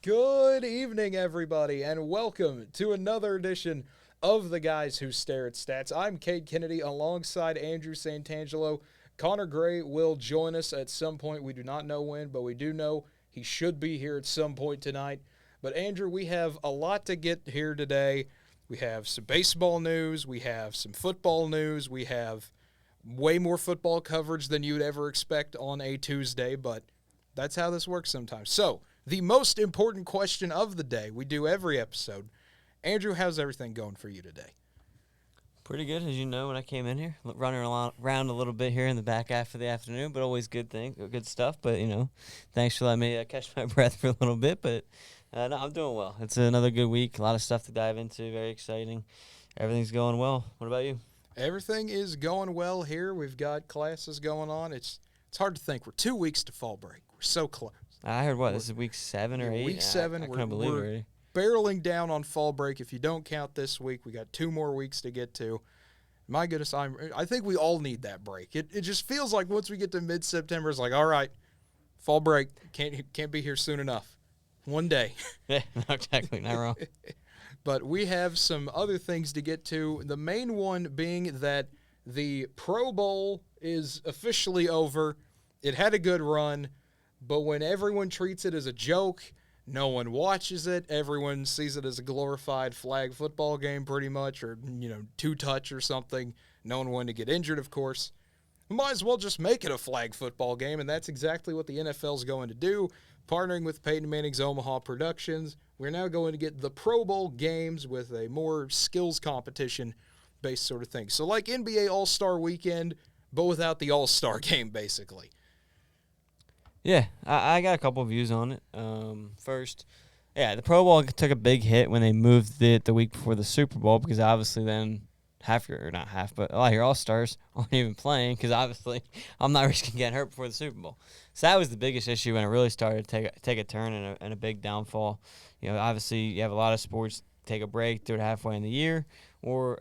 Good evening, everybody, and welcome to another edition of the Guys Who Stare at Stats. I'm Cade Kennedy alongside Andrew Santangelo. Connor Gray will join us at some point. We do not know when, but we do know he should be here at some point tonight. But, Andrew, we have a lot to get here today. We have some baseball news. We have some football news. We have way more football coverage than you'd ever expect on a Tuesday, but that's how this works sometimes. So, the most important question of the day, we do every episode. Andrew, how's everything going for you today? Pretty good, as you know, when I came in here. Running around a little bit here in the back half of the afternoon, but always good stuff. But, thanks for letting me catch my breath for a little bit. But, no, I'm doing well. It's another good week. A lot of stuff to dive into. Very exciting. Everything's going well. What about you? Everything is going well here. We've got classes going on. It's hard to think. We're 2 weeks to fall break. We're so close. I heard this is week 7 or 8? Week 7. I can't believe it already. Barreling down on fall break. If you don't count this week, we got 2 more weeks to get to. My goodness, I think we all need that break. It just feels like once we get to mid-September, it's like, all right, fall break, can't be here soon enough. One day. Yeah, exactly, not wrong. But we have some other things to get to. The main one being that the Pro Bowl is officially over. It had a good run. But when everyone treats it as a joke, no one watches it. Everyone sees it as a glorified flag football game pretty much, or, two-touch or something. No one wanted to get injured, of course. We might as well just make it a flag football game, and that's exactly what the NFL's going to do. Partnering with Peyton Manning's Omaha Productions, we're now going to get the Pro Bowl games with a more skills competition-based sort of thing. So like NBA All-Star Weekend, but without the All-Star game, basically. Yeah, I got a couple of views on it. First, the Pro Bowl took a big hit when they moved it the week before the Super Bowl because obviously then a lot of your All-Stars aren't even playing because obviously I'm not risking getting hurt before the Super Bowl. So that was the biggest issue when it really started to take a turn and a big downfall. Obviously you have a lot of sports take a break, do it halfway in the year, or,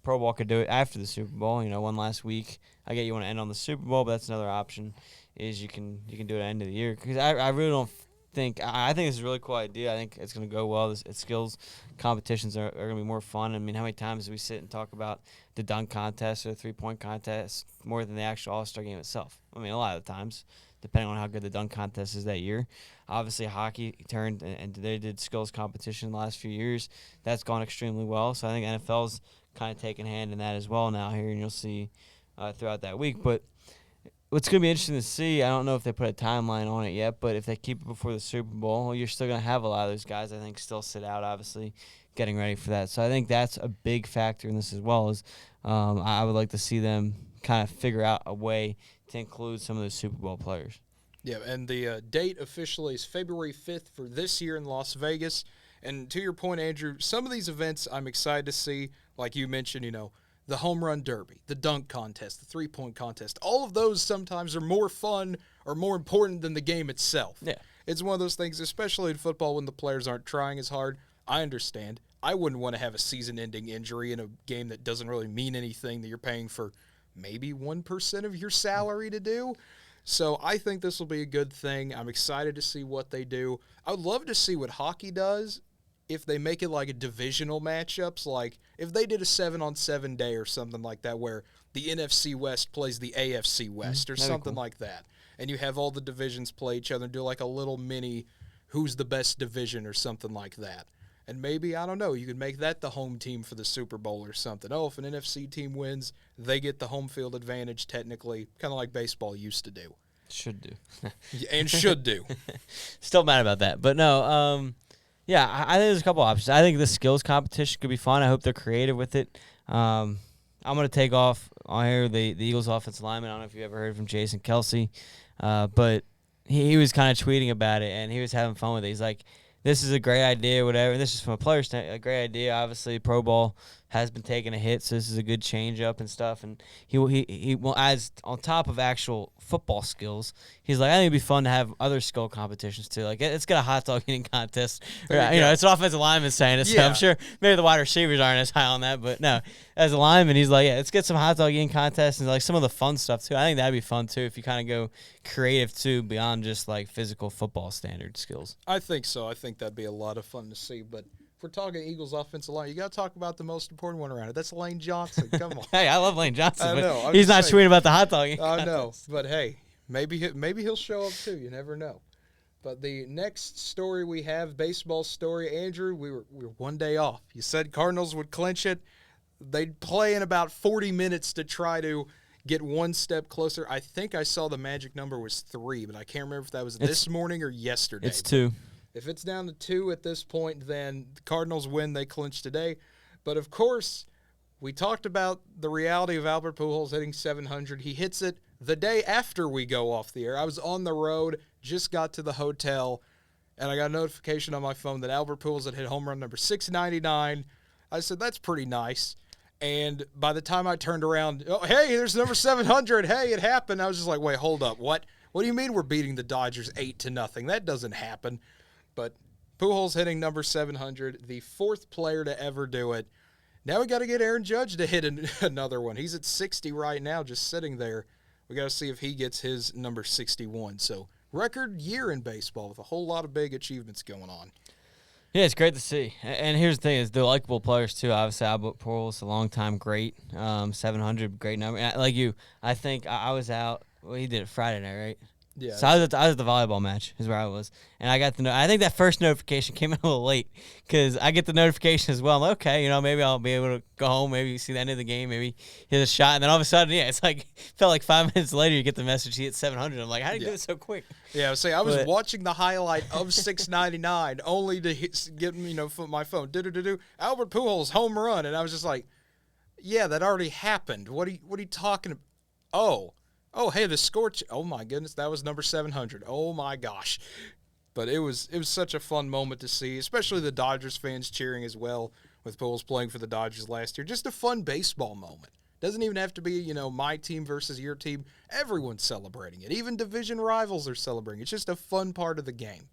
Pro Bowl could do it after the Super Bowl, one last week. I get you want to end on the Super Bowl, but that's another option. Is you can do it at the end of the year because I really don't think I think it's a really cool idea. I think it's going to go well. Skills competitions are going to be more fun. I mean, how many times do we sit and talk about the dunk contest or the 3-point contest more than the actual All-Star game itself? I mean, a lot of the times, depending on how good the dunk contest is that year. Obviously, hockey turned and they did skills competition the last few years. That's gone extremely well. So I think NFL's kind of taking hand in that as well now here, and you'll see throughout that week. But what's going to be interesting to see, I don't know if they put a timeline on it yet, but if they keep it before the Super Bowl, you're still going to have a lot of those guys, I think, still sit out, obviously, getting ready for that. So I think that's a big factor in this as well. Is I would like to see them kind of figure out a way to include some of those Super Bowl players. Yeah, and the date officially is February 5th for this year in Las Vegas. And to your point, Andrew, some of these events I'm excited to see, like you mentioned, the home run derby, the dunk contest, the 3-point contest. All of those sometimes are more fun or more important than the game itself. Yeah. It's one of those things, especially in football when the players aren't trying as hard. I understand. I wouldn't want to have a season-ending injury in a game that doesn't really mean anything that you're paying for maybe 1% of your salary to do. So I think this will be a good thing. I'm excited to see what they do. I would love to see what hockey does if they make it like a divisional matchups, like if they did a 7-on-7 day or something like that where the NFC West plays the AFC West or something like that, and you have all the divisions play each other and do like a little mini who's the best division or something like that. And maybe, I don't know, you could make that the home team for the Super Bowl or something. Oh, if an NFC team wins, they get the home field advantage technically, kind of like baseball used to do. Should do. And should do. Still mad about that. But no, yeah, I think there's a couple options. I think the skills competition could be fun. I hope they're creative with it. I'm going to take off on here the Eagles offensive lineman. I don't know if you ever heard from Jason Kelsey, but he was kind of tweeting about it, and he was having fun with it. He's like, this is a great idea, whatever. And this is from a player standpoint, a great idea. Obviously, Pro Bowl has been taking a hit, so this is a good change up and stuff. And he well, as on top of actual football skills, he's like, I think it'd be fun to have other skill competitions too. Like, let's get a hot dog eating contest. Or, it's an offensive lineman saying it, so I'm sure maybe the wide receivers aren't as high on that, but no, as a lineman, he's like, let's get some hot dog eating contests and like some of the fun stuff too. I think that'd be fun too if you kind of go creative too beyond just like physical football standard skills. I think so. I think that'd be a lot of fun to see, but if we're talking Eagles offensive line, you got to talk about the most important one around it. That's Lane Johnson. Come on. Hey, I love Lane Johnson. I know. He's not tweeting about the hot dog. I know, but hey, maybe he'll show up too. You never know. But the next story we have, baseball story, Andrew, we were 1 day off. You said Cardinals would clinch it. They'd play in about 40 minutes to try to get one step closer. I think I saw the magic number was 3, but I can't remember if that was this morning or yesterday. It's 2. If it's down to 2 at this point, then the Cardinals win. They clinch today. But, of course, we talked about the reality of Albert Pujols hitting 700. He hits it the day after we go off the air. I was on the road, just got to the hotel, and I got a notification on my phone that Albert Pujols had hit home run number 699. I said, that's pretty nice. And by the time I turned around, oh, hey, there's number 700. Hey, it happened. I was just like, wait, hold up. What? What do you mean we're beating the Dodgers 8-0? That doesn't happen. But Pujols hitting number 700, the 4th player to ever do it. Now we got to get Aaron Judge to hit another one. He's at 60 right now, just sitting there. We got to see if he gets his number 61. So record year in baseball with a whole lot of big achievements going on. Yeah, it's great to see. And here's the thing: is they're likable players too. Obviously, Albert Pujols, a long-time great, 700, great number. Like you, I think I was out. Well, he did it Friday night, right? Yeah. So I was at the volleyball match, is where I was, and I got I think that first notification came in a little late because I get the notification as well. I'm like, okay, maybe I'll be able to go home, maybe see the end of the game, maybe hit a shot, and then all of a sudden, it's like felt like 5 minutes later you get the message he hit 700. I'm like, how did you do it so quick? Yeah, I was watching the highlight of 699 only to get my phone. Albert Pujols home run, and I was just like, yeah, that already happened. What are you talking about? Oh, hey, the score. Oh, my goodness, that was number 700. Oh, my gosh. But it was such a fun moment to see, especially the Dodgers fans cheering as well with Pujols playing for the Dodgers last year. Just a fun baseball moment. Doesn't even have to be, my team versus your team. Everyone's celebrating it. Even division rivals are celebrating. It's just a fun part of the game.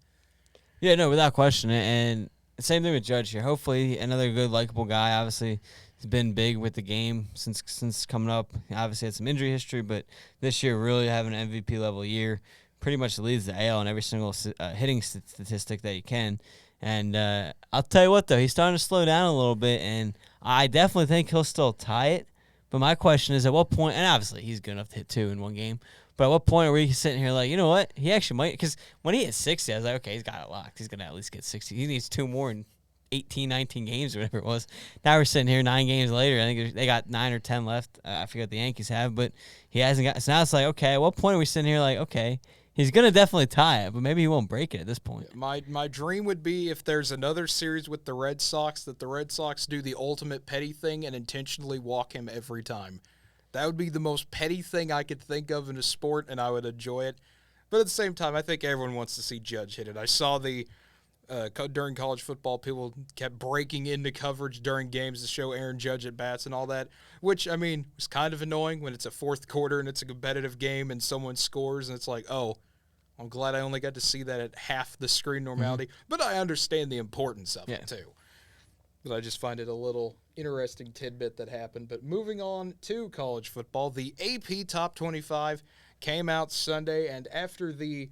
Yeah, no, without question. And same thing with Judge here. Hopefully another good, likable guy. Obviously, he's been big with the game since coming up. He obviously had some injury history, but this year really having an MVP level year. Pretty much leads the AL in every single hitting statistic that he can. And I'll tell you what, though, he's starting to slow down a little bit, and I definitely think he'll still tie it. But my question is, at what point, and obviously he's good enough to hit 2 in one game, but at what point are we sitting here like, you know what, he actually might, because when he hit 60, I was like, okay, he's got it locked. He's going to at least get 60. He needs 2 more in 18, 19 games or whatever it was. Now we're sitting here 9 games later. I think they got 9 or 10 left. I forget what the Yankees have, but he hasn't got. So now it's like, okay, at what point are we sitting here like, okay, he's going to definitely tie it, but maybe he won't break it at this point. My dream would be if there's another series with the Red Sox, that the Red Sox do the ultimate petty thing and intentionally walk him every time. That would be the most petty thing I could think of in a sport, and I would enjoy it. But at the same time, I think everyone wants to see Judge hit it. I saw during college football, people kept breaking into coverage during games to show Aaron Judge at bats and all that, which, I mean, was kind of annoying when it's a fourth quarter and it's a competitive game and someone scores and it's like, oh, I'm glad I only got to see that at half the screen normality. Mm-hmm. But I understand the importance of it, too. But I just find it a little interesting tidbit that happened. But moving on to college football, the AP Top 25 came out Sunday, and after the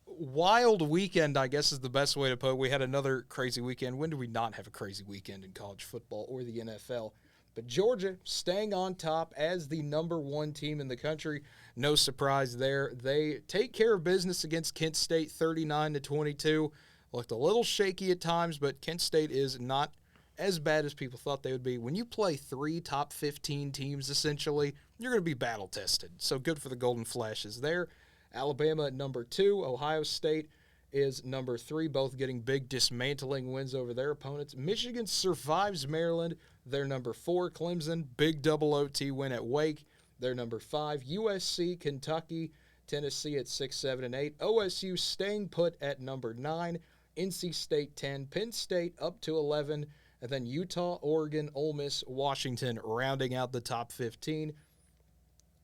wild weekend, I guess is the best way to put it, we had another crazy weekend. When do we not have a crazy weekend in college football or the NFL? But Georgia staying on top as the number 1 team in the country. No surprise there. They take care of business against Kent State 39-22. Looked a little shaky at times, but Kent State is not as bad as people thought they would be. When you play 3 top 15 teams, essentially, you're going to be battle-tested. So good for the Golden Flashes there. Alabama at number 2. Ohio State is number 3, both getting big dismantling wins over their opponents. Michigan survives Maryland. They're number 4. Clemson, big double OT win at Wake. They're number 5. USC, Kentucky, Tennessee at 6, 7, and 8. OSU staying put at number 9. NC State 10. Penn State up to 11. And then Utah, Oregon, Ole Miss, Washington rounding out the top 15.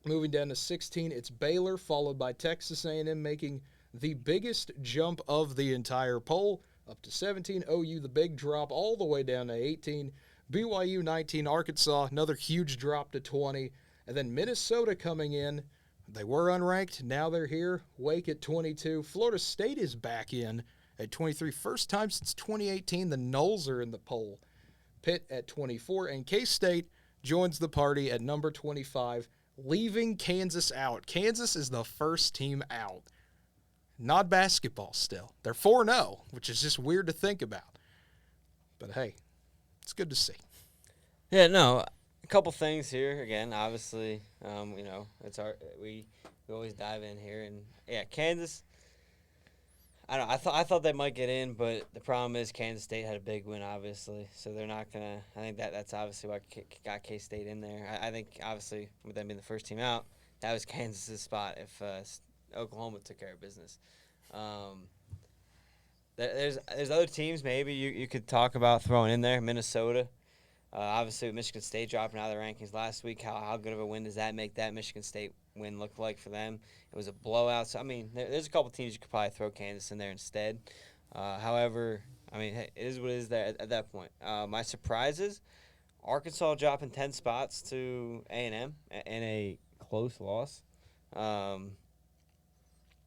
Moving down to 16, it's Baylor, followed by Texas A&M, making the biggest jump of the entire poll, up to 17. OU, the big drop, all the way down to 18. BYU, 19. Arkansas, another huge drop to 20. And then Minnesota coming in. They were unranked. Now they're here. Wake at 22. Florida State is back in at 23. First time since 2018 the Noles are in the poll. Pitt at 24. And K-State joins the party at number 25, leaving Kansas out. Kansas is the first team out. Not basketball still. They're 4-0, which is just weird to think about. But, hey, it's good to see. Yeah, no, a couple things here. Again, obviously, it's we always dive in here. And, yeah, Kansas, I don't know. I thought they might get in, but the problem is Kansas State had a big win, obviously. So they're not going to – I think that's obviously why got K-State in there. I think, obviously, with them being the first team out, that was Kansas' spot if Oklahoma took care of business. There's other teams maybe you could talk about throwing in there. Minnesota, obviously with Michigan State dropping out of the rankings last week, how good of a win does that make that Michigan State win look like for them? It was a blowout. So, I mean, there's a couple teams you could probably throw Kansas in there instead. However, I mean, hey, it is what it is there at that point. My surprises, Arkansas dropping 10 spots to A&M in a close loss.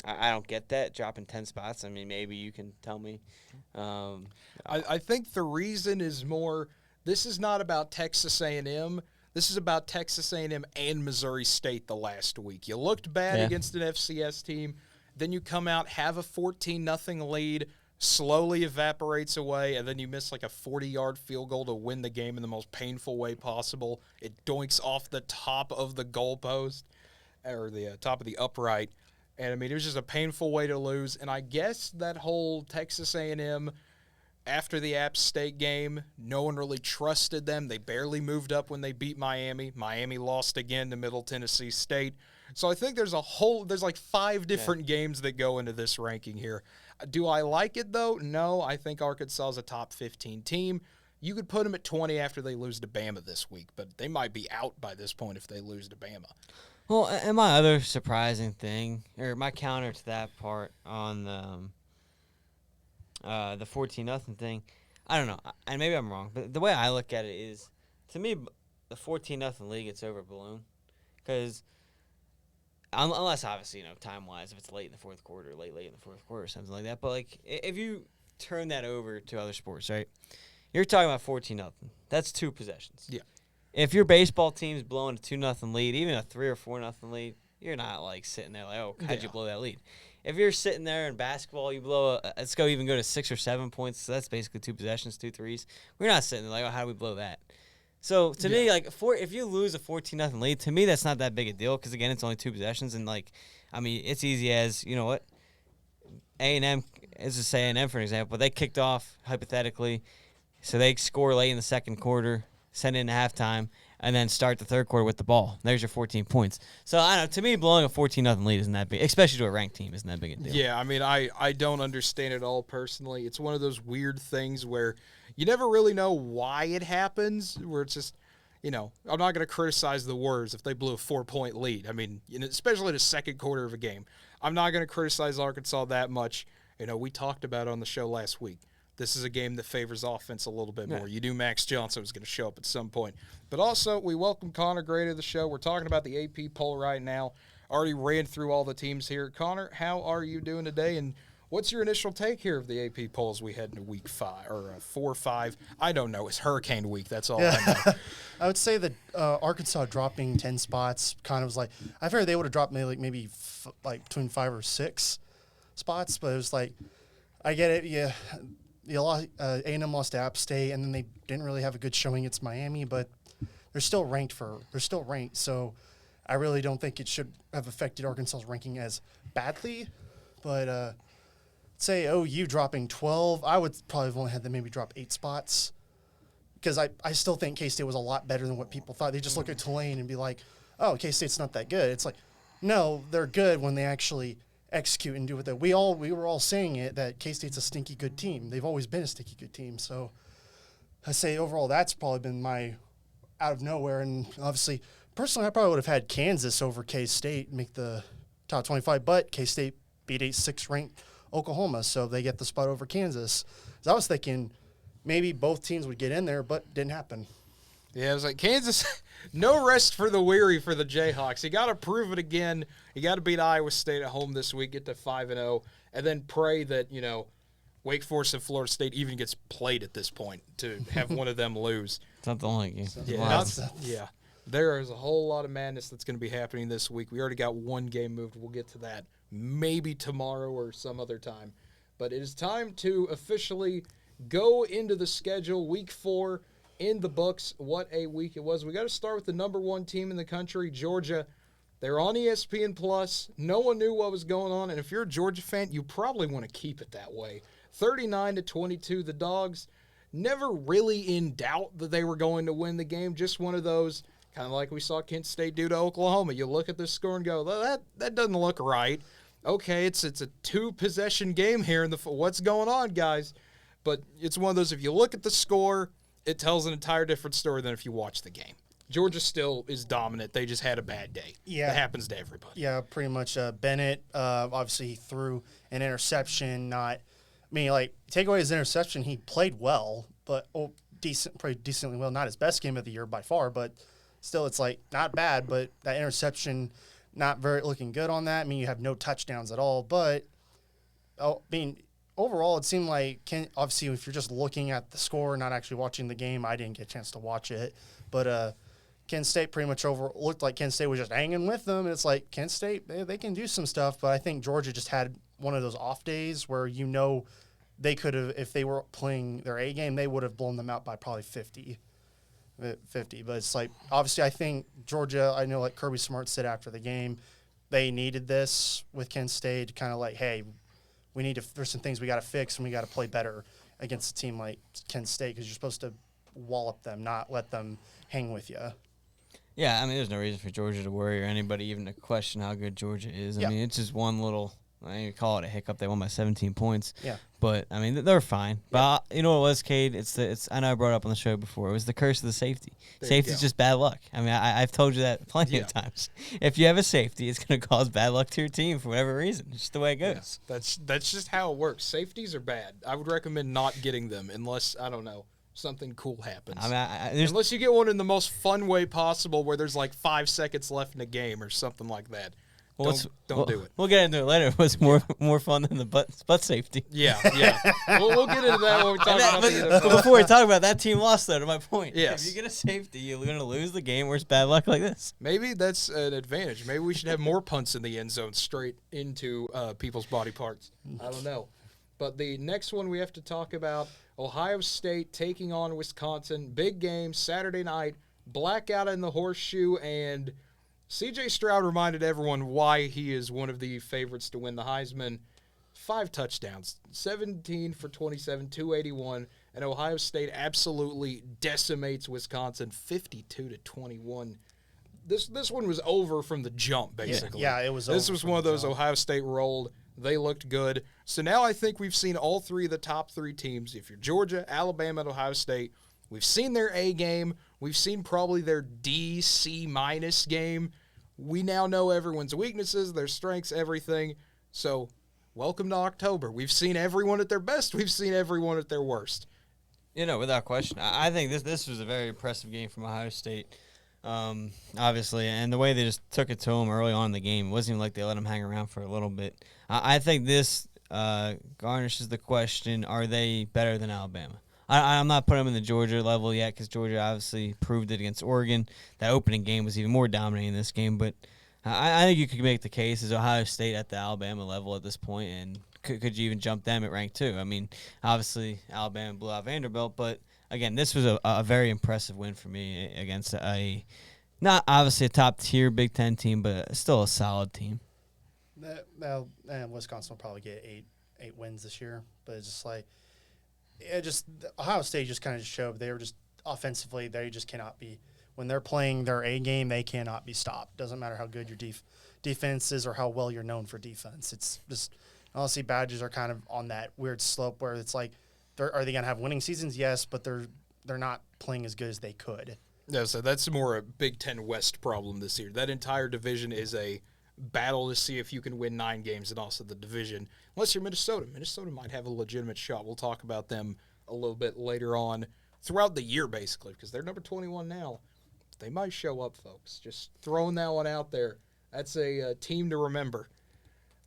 I don't get that, dropping 10 spots. I mean, maybe you can tell me. I think the reason is more, this is not about Texas A&M. This is about Texas A&M and Missouri State the last week. You looked bad against an FCS team. Then you come out, have a 14-0 lead, slowly evaporates away, and then you miss like a 40-yard field goal to win the game in the most painful way possible. It doinks off the top of the goalpost, or the top of the upright. And, I mean, it was just a painful way to lose. And I guess that whole Texas A&M, after the App State game, no one really trusted them. They barely moved up when they beat Miami. Miami lost again to Middle Tennessee State. So I think there's like 5 different games that go into this ranking here. Do I like it, though? No. I think Arkansas is a top 15 team. You could put them at 20 after they lose to Bama this week, but they might be out by this point if they lose to Bama. Well, and my other surprising thing, or my counter to that part on the 14-0 thing, I don't know, and maybe I'm wrong, but the way I look at it is, to me, the 14-0 league gets overblown, because unless obviously, time-wise, if it's late in the fourth quarter, late in the fourth quarter, or something like that, but like if you turn that over to other sports, right, you're talking about 14-0. That's 2 possessions. Yeah. If your baseball team's blowing a 2-0 lead, even a 3 or 4-0 lead, you're not like sitting there like, oh, how'd you blow that lead? If you're sitting there in basketball, you blow let's go to 6 or 7 points. So that's basically 2 possessions, 2 threes. We're not sitting there like, oh, how do we blow that? So to me, like, if you lose a 14-0 lead, to me that's not that big a deal because again, it's only 2 possessions and like, I mean, it's easy as you know what, A&M. Let's just say A&M for an example. They kicked off hypothetically, so they score late in the second quarter. Send it into halftime, and then start the third quarter with the ball. There's your 14 points. So, I don't know. To me, blowing a 14-0 lead isn't that big, especially to a ranked team, isn't that big a deal. Yeah, I mean, I don't understand it all personally. It's one of those weird things where you never really know why it happens, where it's just, I'm not going to criticize the Warriors if they blew a 4-point lead. I mean, especially in the second quarter of a game. I'm not going to criticize Arkansas that much. We talked about it on the show last week. This is a game that favors offense a little bit more. You knew Max Johnson was going to show up at some point. But also, we welcome Connor Gray to the show. We're talking about the AP poll right now. Already ran through all the teams here. Connor, how are you doing today? And what's your initial take here of the AP polls we had in week 5 or 4 or 5? I don't know. It's hurricane week. That's all I know. I would say that Arkansas dropping 10 spots kind of was like, I figured they would have dropped maybe between 5 or 6 spots, but it was like, I get it. Yeah. A&M lost to App State, and then they didn't really have a good showing against Miami, but they're still ranked. So I really don't think it should have affected Arkansas's ranking as badly. But say OU dropping 12, I would probably have only had them maybe drop 8 spots because I still think K-State was a lot better than what people thought. They just look at Tulane and be like, oh, K-State's not that good. It's like, no, they're good when they actually execute and do what they. We were all saying it that K-State's a stinky good team. They've always been a stinky good team. So I say overall that's probably been my out of nowhere. And obviously, personally, I probably would have had Kansas over K-State make the top 25, but K-State beat 6th ranked Oklahoma, so they get the spot over Kansas. So I was thinking maybe both teams would get in there, but didn't happen. Yeah, it was like Kansas, no rest for the weary for the Jayhawks. You got to prove it again. You got to beat Iowa State at home this week, get to 5-0, and then pray that, Wake Forest and Florida State even gets played at this point to have one of them lose. It's not the only game. Yeah, there is a whole lot of madness that's going to be happening this week. We already got one game moved. We'll get to that maybe tomorrow or some other time. But it is time to officially go into the schedule. Week 4 in the books. What a week it was. We got to start with the number 1 team in the country, Georgia. They're on ESPN Plus. No one knew what was going on, and if you're a Georgia fan, you probably want to keep it that way. 39-22, the Dogs never really in doubt that they were going to win the game. Just one of those, kind of like we saw Kent State do to Oklahoma. You look at this score and go, that doesn't look right. Okay, it's a 2-possession game here in the what's going on, guys? But it's one of those, if you look at the score, it tells an entire different story than if you watch the game. Georgia still is dominant. They just had a bad day. Yeah. That happens to everybody. Yeah, pretty much. Bennett, obviously, he threw an interception. Take away his interception, he played well, but pretty decently well. Not his best game of the year by far, but still, it's not bad. But that interception, not very looking good on that. You have no touchdowns at all. But overall, it seemed like obviously, if you're just looking at the score, not actually watching the game, I didn't get a chance to watch it, but Kent State pretty much looked like Kent State was just hanging with them. And it's like Kent State, they can do some stuff, but I think Georgia just had one of those off days where they could have, if they were playing their A game, they would have blown them out by probably 50. But it's obviously, I think Georgia, I know Kirby Smart said after the game, they needed this with Kent State, kind of hey, there's some things we got to fix and we got to play better against a team like Kent State because you're supposed to wallop them, not let them hang with you. Yeah, there's no reason for Georgia to worry or anybody even to question how good Georgia is. It's just one little, I call it a hiccup. They won by 17 points. Yeah. But, they're fine. But you know what it was, Cade? I know I brought it up on the show before. It was the curse of the safety. Safety's just bad luck. I've told you that plenty of times. If you have a safety, it's going to cause bad luck to your team for whatever reason. It's just the way it goes. Yeah. That's just how it works. Safeties are bad. I would recommend not getting them unless, I don't know, something cool happens. Unless you get one in the most fun way possible where there's 5 seconds left in a game or something like that. Don't do it. We'll get into it later. It was more fun than the butt safety. Yeah. We'll get into that when we talk about the NFL. But before we talk about that team lost, though, to my point. Yes. If you get a safety, you're going to lose the game where it's bad luck like this. Maybe that's an advantage. Maybe we should have more punts in the end zone straight into people's body parts. I don't know. But the next one we have to talk about, Ohio State taking on Wisconsin. Big game, Saturday night, blackout in the horseshoe, and C.J. Stroud reminded everyone why he is one of the favorites to win the Heisman. 5 touchdowns, 17 for 27, 281, and Ohio State absolutely decimates Wisconsin 52-21. This one was over from the jump, basically. Yeah, it was over. This was one of those Ohio State rolled. They looked good. So now I think we've seen all 3 of the top 3 teams. If you're Georgia, Alabama, and Ohio State, we've seen their A game. We've seen probably their D, C- game. We now know everyone's weaknesses, their strengths, everything. So welcome to October. We've seen everyone at their best. We've seen everyone at their worst. Without question. I think this was a very impressive game from Ohio State. Obviously, and the way they just took it to them early on in the game, it wasn't even like they let them hang around for a little bit. I think this garnishes the question, are they better than Alabama? I'm not putting them in the Georgia level yet because Georgia obviously proved it against Oregon. That opening game was even more dominating in this game, but I think you could make the case as Ohio State at the Alabama level at this point, and could you even jump them at rank 2? Obviously, Alabama blew out Vanderbilt, but again, this was a very impressive win for me against not obviously a top-tier Big Ten team, but still a solid team. Wisconsin will probably get eight wins this year, but it's just Ohio State just kind of showed they were just offensively, they just cannot be, when they're playing their A game, they cannot be stopped. Doesn't matter how good your defense is or how well you're known for defense. It's just, honestly, Badgers are kind of on that weird slope where it's are they going to have winning seasons? Yes, but they're not playing as good as they could. No, so that's more a Big Ten West problem this year. That entire division is a battle to see if you can win 9 games, and also the division. Unless you're Minnesota. Minnesota might have a legitimate shot. We'll talk about them a little bit later on throughout the year, basically, because they're number 21 now. They might show up, folks. Just throwing that one out there. That's a team to remember.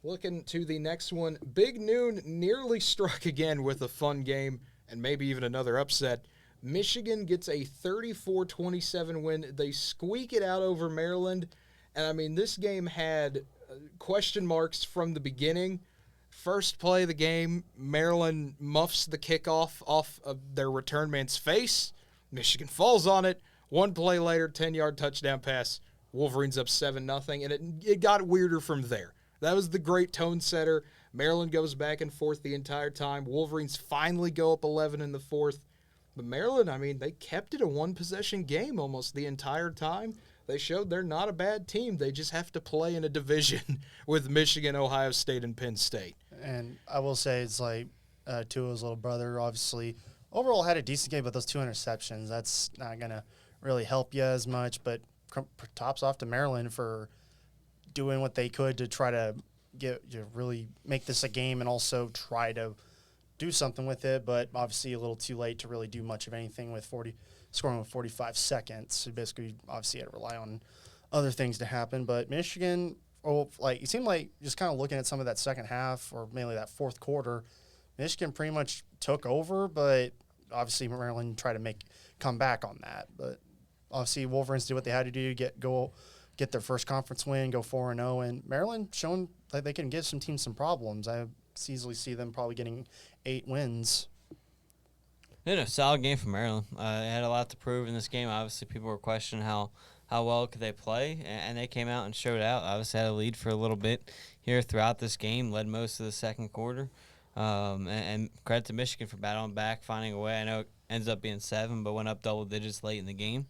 Looking to the next one, Big Noon nearly struck again with a fun game and maybe even another upset. Michigan gets a 34-27 win. They squeak it out over Maryland. And, I mean, this game had question marks from the beginning. First play of the game, Maryland muffs the kickoff off of their return man's face. Michigan falls on it. One play later, 10-yard touchdown pass. Wolverines up 7-0, and it got weirder from there. That was the great tone setter. Maryland goes back and forth the entire time. Wolverines finally go up 11 in the fourth. But Maryland, I mean, they kept it a one-possession game almost the entire time. They showed they're not a bad team. They just have to play in a division with Michigan, Ohio State, and Penn State. And I will say it's like Tua's little brother, obviously, overall had a decent game, but those 2 interceptions, that's not going to really help you as much. But tops off to Maryland for doing what they could to try to really make this a game and also try to do something with it, but obviously a little too late to really do much of anything with scoring with 45 seconds. So basically, obviously, had to rely on other things to happen. But Michigan, it seemed like just kind of looking at some of that second half or mainly that fourth quarter, Michigan pretty much took over, but obviously Maryland tried to come back on that. But obviously Wolverines did what they had to do to get their first conference win, go 4-0, and Maryland showing that they can give some teams some problems. I easily see them probably getting 8 wins. Solid game for Maryland. They had a lot to prove in this game. Obviously, people were questioning how well could they play, and they came out and showed out. Obviously, had a lead for a little bit here throughout this game, led most of the second quarter. And credit to Michigan for battling back, finding a way. I know it ends up being 7, but went up double digits late in the game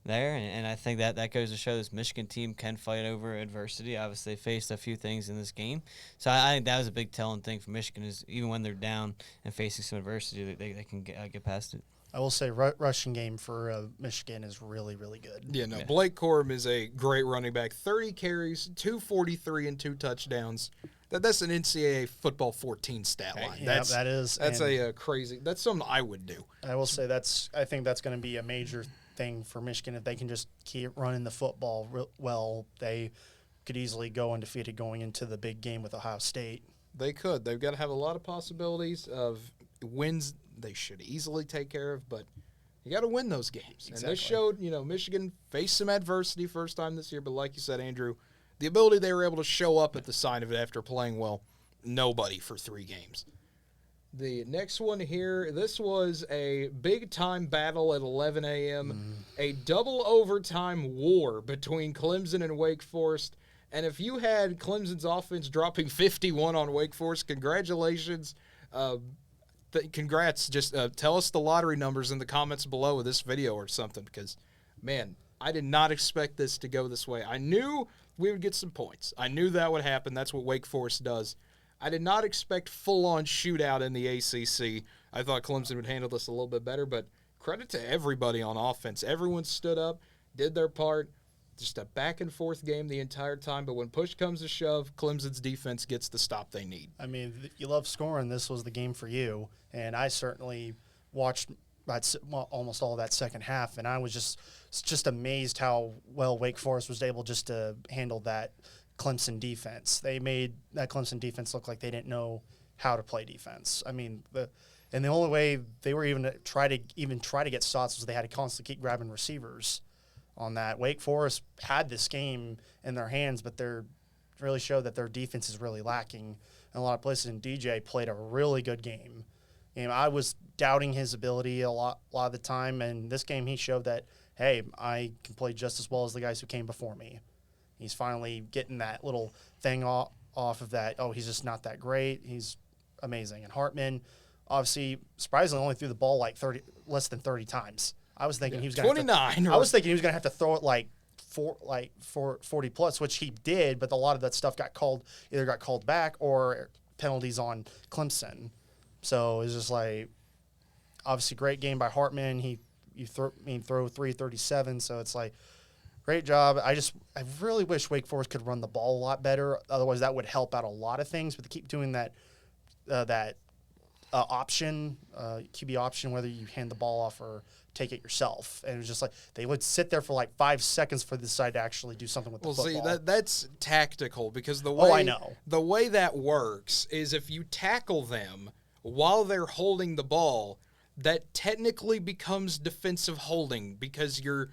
there. And I think that goes to show this Michigan team can fight over adversity. Obviously, they faced a few things in this game. So I think that was a big telling thing for Michigan is even when they're down and facing some adversity, they can get past it. I will say rushing game for Michigan is really, really good. Yeah, Blake Corum is a great running back. 30 carries, 243, and 2 touchdowns. That's an NCAA football 14 stat line. Yeah, that is. That's a crazy. That's something I would do. I will say I think that's going to be a major thing for Michigan. If they can just keep running the football well, they could easily go undefeated going into the big game with Ohio State. They could. They've got to have a lot of possibilities of wins they should easily take care of, but you got to win those games. Exactly. And this showed, Michigan faced some adversity first time this year, but like you said, Andrew, the ability they were able to show up at the sign of it after playing well, nobody for 3 games. The next one here, this was a big-time battle at 11 a.m., a double overtime war between Clemson and Wake Forest. And if you had Clemson's offense dropping 51 on Wake Forest, congratulations. Congrats. Just tell us the lottery numbers in the comments below of this video or something because, man, I did not expect this to go this way. I knew we would get some points. I knew that would happen. That's what Wake Forest does. I did not expect full-on shootout in the ACC. I thought Clemson would handle this a little bit better, but credit to everybody on offense. Everyone stood up, did their part. Just a back-and-forth game the entire time, but when push comes to shove, Clemson's defense gets the stop they need. I mean, you love scoring. This was the game for you, and I certainly watched almost all of that second half, and I was just amazed how well Wake Forest was able just to handle that Clemson defense. They made that Clemson defense look like they didn't know how to play defense. I mean, the only way they were even try to get stops was they had to constantly keep grabbing receivers on that. Wake Forest had this game in their hands, but they're really showed that their defense is really lacking in a lot of places, and DJ played a really good game. I was doubting his ability a lot of the time, and this game he showed that, hey, I can play just as well as the guys who came before me. He's finally getting that little thing off of that, he's just not that great. He's amazing. And Hartman, obviously, surprisingly only threw the ball less than 30 times. I was thinking he was going to 29. I was thinking he was going to have to throw it for 40 plus, which he did, but a lot of that stuff either got called back or penalties on Clemson. So it was just obviously great game by Hartman. He throw 337. So it's like, great job. I really wish Wake Forest could run the ball a lot better. Otherwise, that would help out a lot of things. But to keep doing that option, QB option, whether you hand the ball off or take it yourself. And it was just like they would sit there for like 5 seconds for the side to actually do something with the football. See, that's tactical because the way I know. The way that works is if you tackle them while they're holding the ball, that technically becomes defensive holding because you're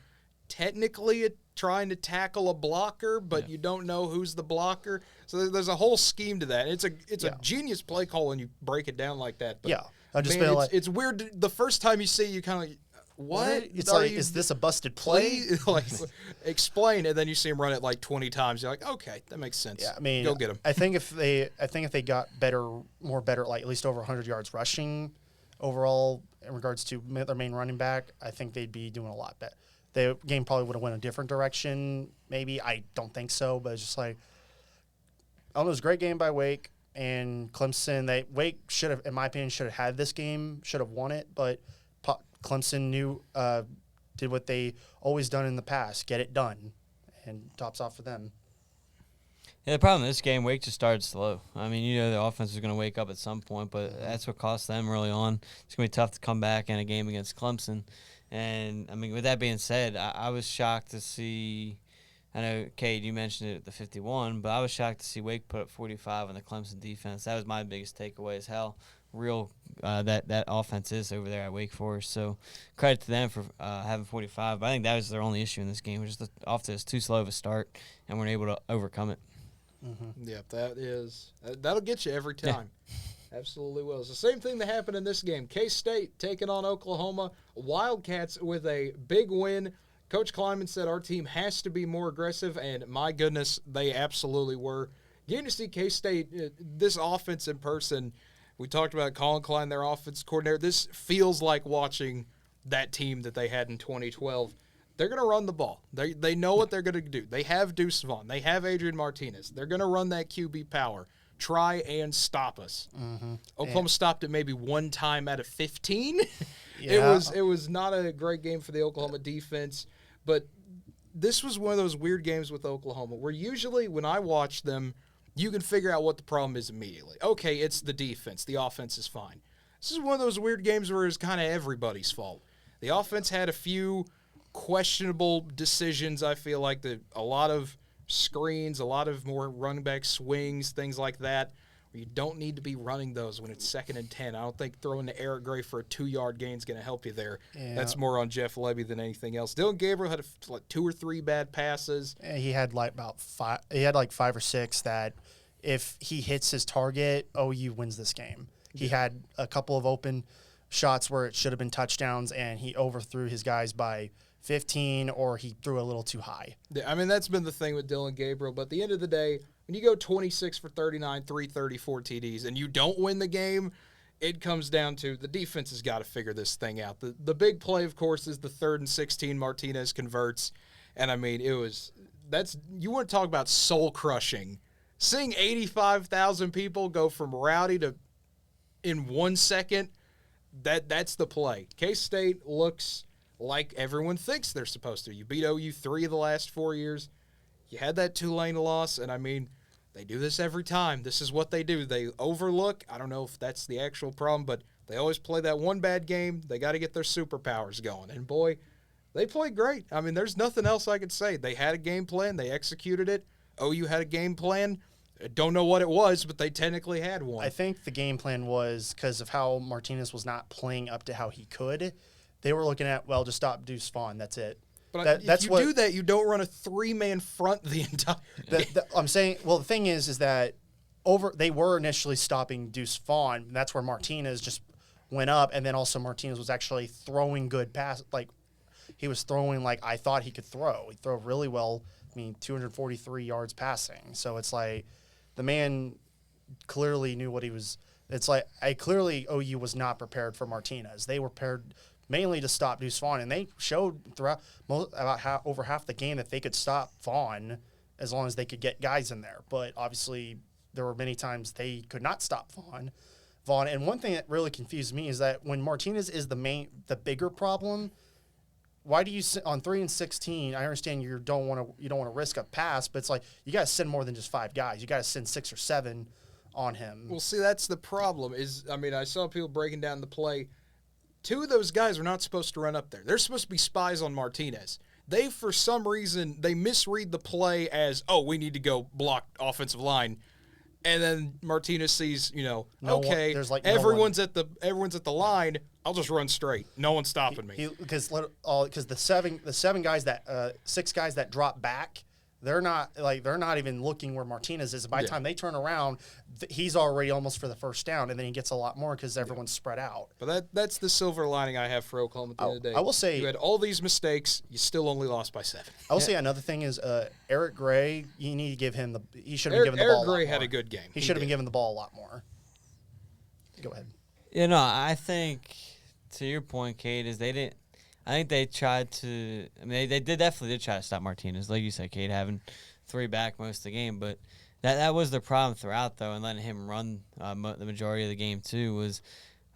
technically trying to tackle a blocker, but you don't know who's the blocker. So there's a whole scheme to that. It's a genius play call when you break it down like that. But I just feel like it's weird. The first time you see it, you kind of like, what? It's like, is this a busted play? Like, explain it. Then you see him run it like 20 times. You're like, okay, that makes sense. Yeah, I mean, go get him. I think if they got better, like at least over 100 yards rushing overall in regards to their main running back, I think they'd be doing a lot better. The game probably would have went a different direction. Maybe I don't think so, but it's just like, it was a great game by Wake and Clemson. Wake should have, in my opinion, should have had this game, should have won it, but Clemson did what they always done in the past, get it done, and tops off for them. Yeah, the problem in this game, Wake just started slow. I mean, you know the offense is going to wake up at some point, but that's what cost them early on. It's going to be tough to come back in a game against Clemson. And, I mean, with that being said, I was shocked to see – I know, Cade, you mentioned it at the 51, but I was shocked to see Wake put up 45 on the Clemson defense. That was my biggest takeaway is how real that offense is over there at Wake Forest. So credit to them for having 45. But I think that was their only issue in this game, which is the offense too slow of a start, and weren't able to overcome it. Mm-hmm. Yeah, that'll get you every time. Yeah. Absolutely will. It's the same thing that happened in this game. K-State taking on Oklahoma. Wildcats with a big win. Coach Kleiman said our team has to be more aggressive, and my goodness, they absolutely were. Getting to see K-State, this offense in person, we talked about Colin Klein, their offense coordinator. This feels like watching that team that they had in 2012. They're going to run the ball. They know what they're going to do. They have Deuce Vaughn. They have Adrian Martinez. They're going to run that QB power. Try and stop us. Mm-hmm. Oklahoma stopped it maybe one time out of 15. Yeah. It was not a great game for the Oklahoma defense, but this was one of those weird games with Oklahoma where usually when I watch them, you can figure out what the problem is immediately. Okay, it's the defense. The offense is fine. This is one of those weird games where it's kind of everybody's fault. The offense had a few questionable decisions, I feel like. A lot of screens, a lot of more running back swings, things like that. You don't need to be running those when it's 2nd and 10. I don't think throwing to Eric Gray for a 2-yard gain is going to help you there. Yeah. That's more on Jeff Lebby than anything else. Dylan Gabriel had like 2 or 3 bad passes. He had like about 5. He had like 5 or 6 that if he hits his target, OU wins this game. He had a couple of open shots where it should have been touchdowns, and he overthrew his guys by 15, or he threw a little too high. I mean, that's been the thing with Dylan Gabriel. But at the end of the day, when you go 26 for 39, 334 TDs, and you don't win the game, it comes down to the defense has got to figure this thing out. The big play, of course, is the 3rd and 16. Martinez converts. And, I mean, you want to talk about soul-crushing. Seeing 85,000 people go from rowdy to in 1 second, that's the play. K-State looks like everyone thinks they're supposed to. You beat OU 3 of the last 4 years. You had that Tulane loss, and I mean, they do this every time. This is what they do. They overlook. I don't know if that's the actual problem, but they always play that one bad game. They got to get their superpowers going. And, boy, they played great. I mean, there's nothing else I could say. They had a game plan. They executed it. OU had a game plan. I don't know what it was, but they technically had one. I think the game plan was because of how Martinez was not playing up to how he could. They were looking at, well, just stop Deuce Vaughn. That's it. But if you do that, you don't run a 3-man front the entire I'm saying, well, the thing is that they were initially stopping Deuce Vaughn. And that's where Martinez just went up. And then also Martinez was actually throwing good pass. Like, he was throwing like I thought he could throw. He threw really well. I mean, 243 yards passing. So it's like the man clearly knew what he was. It's like clearly OU was not prepared for Martinez. They were prepared mainly to stop Deuce Vaughn, and they showed throughout over half the game that they could stop Vaughn as long as they could get guys in there. But obviously, there were many times they could not stop Vaughn. And one thing that really confused me is that when Martinez is the bigger problem, why do you on 3-16? I understand you don't want to risk a pass, but it's like you got to send more than just 5 guys. You got to send 6 or 7 on him. Well, see, that's the problem. I saw people breaking down the play. 2 of those guys are not supposed to run up there. They're supposed to be spies on Martinez. They, for some reason, they misread the play as, we need to go block offensive line. And then Martinez sees, everyone's at the line. I'll just run straight. No one's stopping me. Because the 7 guys that 6 guys that drop back, they're not even looking where Martinez is. By the time they turn around, he's already almost for the first down, and then he gets a lot more because everyone's spread out. But that's the silver lining I have for Oklahoma at the end of the day. I will say you had all these mistakes, you still only lost by 7. I will say another thing is Eric Gray. You need to give him he should have been given the ball. Eric Gray had a good game. He should have been given the ball a lot more. Go ahead. I think to your point, Cade, is they didn't. I think they tried to. I mean, they definitely did try to stop Martinez, like you said, Cade, having 3 back most of the game. But that was the problem throughout, though, and letting him run the majority of the game too was.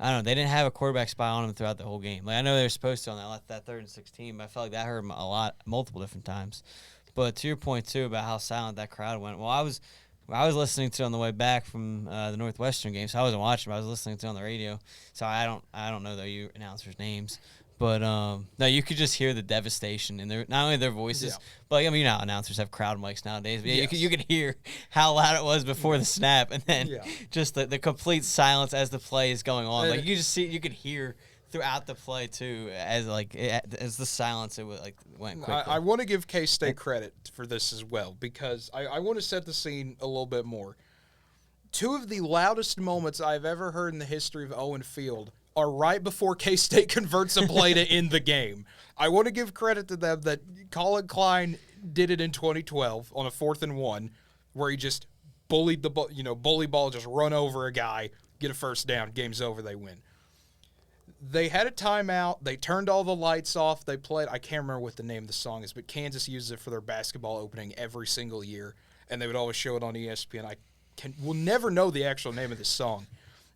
I don't know. They didn't have a quarterback spy on him throughout the whole game. Like I know they were supposed to on that 3rd and 16, but I felt like that hurt him a lot, multiple different times. But to your point too about how silent that crowd went. Well, I was listening to it on the way back from the Northwestern game, so I wasn't watching, but I was listening to it on the radio. So I don't know the announcers' names. But no, you could just hear the devastation in not only their voices, but announcers have crowd mics nowadays. But you could hear how loud it was before the snap, and then just the complete silence as the play is going on. Like you could hear throughout the play too, as the silence went quickly. I want to give K-State credit for this as well because I want to set the scene a little bit more. 2 of the loudest moments I've ever heard in the history of Owen Field are right before K-State converts a play to end the game. I want to give credit to them that Colin Klein did it in 2012 on a 4th and 1 where he just bullied the ball, bully ball, just run over a guy, get a first down, game's over, they win. They had a timeout. They turned all the lights off. They played, I can't remember what the name of the song is, but Kansas uses it for their basketball opening every single year, and they would always show it on ESPN. We'll never know the actual name of this song.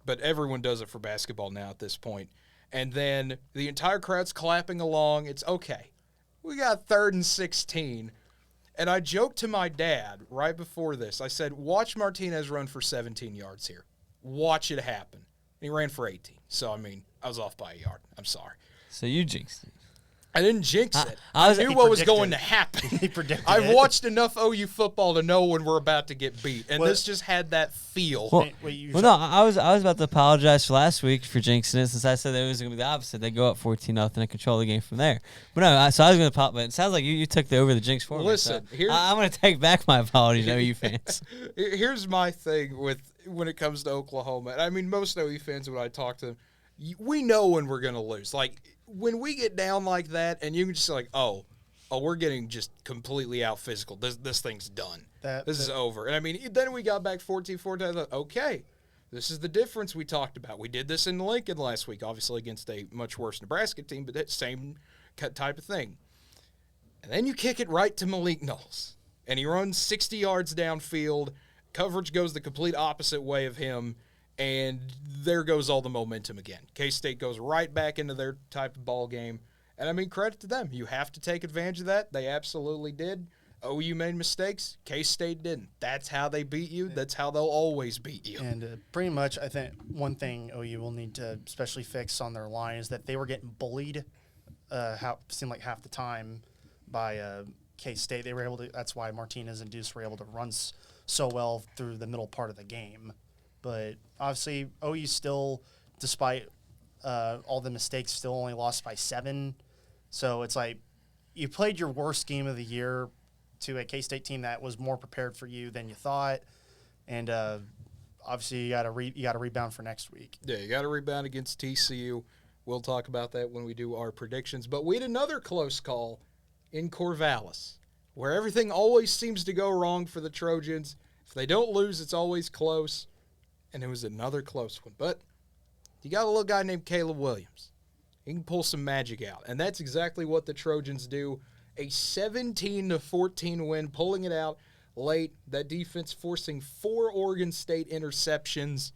But everyone does it for basketball now at this point. And then the entire crowd's clapping along. It's okay. We got 3rd and 16. And I joked to my dad right before this. I said, watch Martinez run for 17 yards here. Watch it happen. And he ran for 18. So, I was off by a yard. I'm sorry. So you jinxed it. I didn't jinx it. I knew what was going to happen. He predicted I've it. watched enough OU football to know when we're about to get beat, and this just had that feel. No, I was about to apologize for last week for jinxing it since I said that it was going to be the opposite. They go up 14-0 and control the game from there. But no, so I was going to pop. But it sounds like you took over the jinx for me. Listen, so I'm going to take back my apologies, OU fans. Here's my thing when it comes to Oklahoma. Most OU fans, when I talk to them, we know when we're going to lose. Like, when we get down like that, and you can just like, we're getting just completely out physical. This thing's done. This is over. And then we got back 14-14. I thought, okay, this is the difference we talked about. We did this in Lincoln last week, obviously against a much worse Nebraska team, but that same type of thing. And then you kick it right to Malik Knowles, and he runs 60 yards downfield. Coverage goes the complete opposite way of him. And there goes all the momentum again. K-State goes right back into their type of ball game. And, credit to them. You have to take advantage of that. They absolutely did. OU made mistakes. K-State didn't. That's how they beat you. That's how they'll always beat you. And pretty much, I think one thing OU will need to especially fix on their line is that they were getting bullied seemed like half the time by K-State. They were able to – that's why Martinez and Deuce were able to run so well through the middle part of the game. But obviously, OU still, despite all the mistakes, still only lost by 7. So it's like you played your worst game of the year to a K-State team that was more prepared for you than you thought, and obviously you got to rebound for next week. Yeah, you got to rebound against TCU. We'll talk about that when we do our predictions. But we had another close call in Corvallis, where everything always seems to go wrong for the Trojans. If they don't lose, it's always close. And it was another close one. But you got a little guy named Caleb Williams. He can pull some magic out. And that's exactly what the Trojans do. A 17-14 win, pulling it out late. That defense forcing 4 Oregon State interceptions.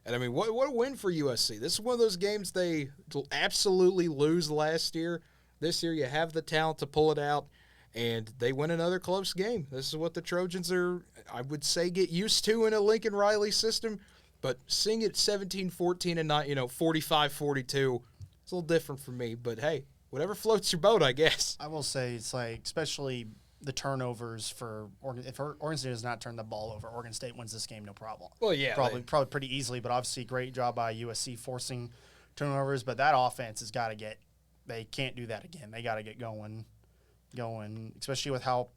And, what a win for USC. This is one of those games they absolutely lose last year. This year you have the talent to pull it out, and they win another close game. This is what the Trojans are, I would say, get used to in a Lincoln Riley system. But seeing it 17-14 and not, 45-42, it's a little different for me. But, hey, whatever floats your boat, I guess. I will say it's like, especially the turnovers for Oregon. If Oregon State does not turn the ball over, Oregon State wins this game, no problem. Well, yeah. Probably pretty easily, but obviously great job by USC forcing turnovers. But that offense has got to get – they can't do that again. They got to get going, especially with how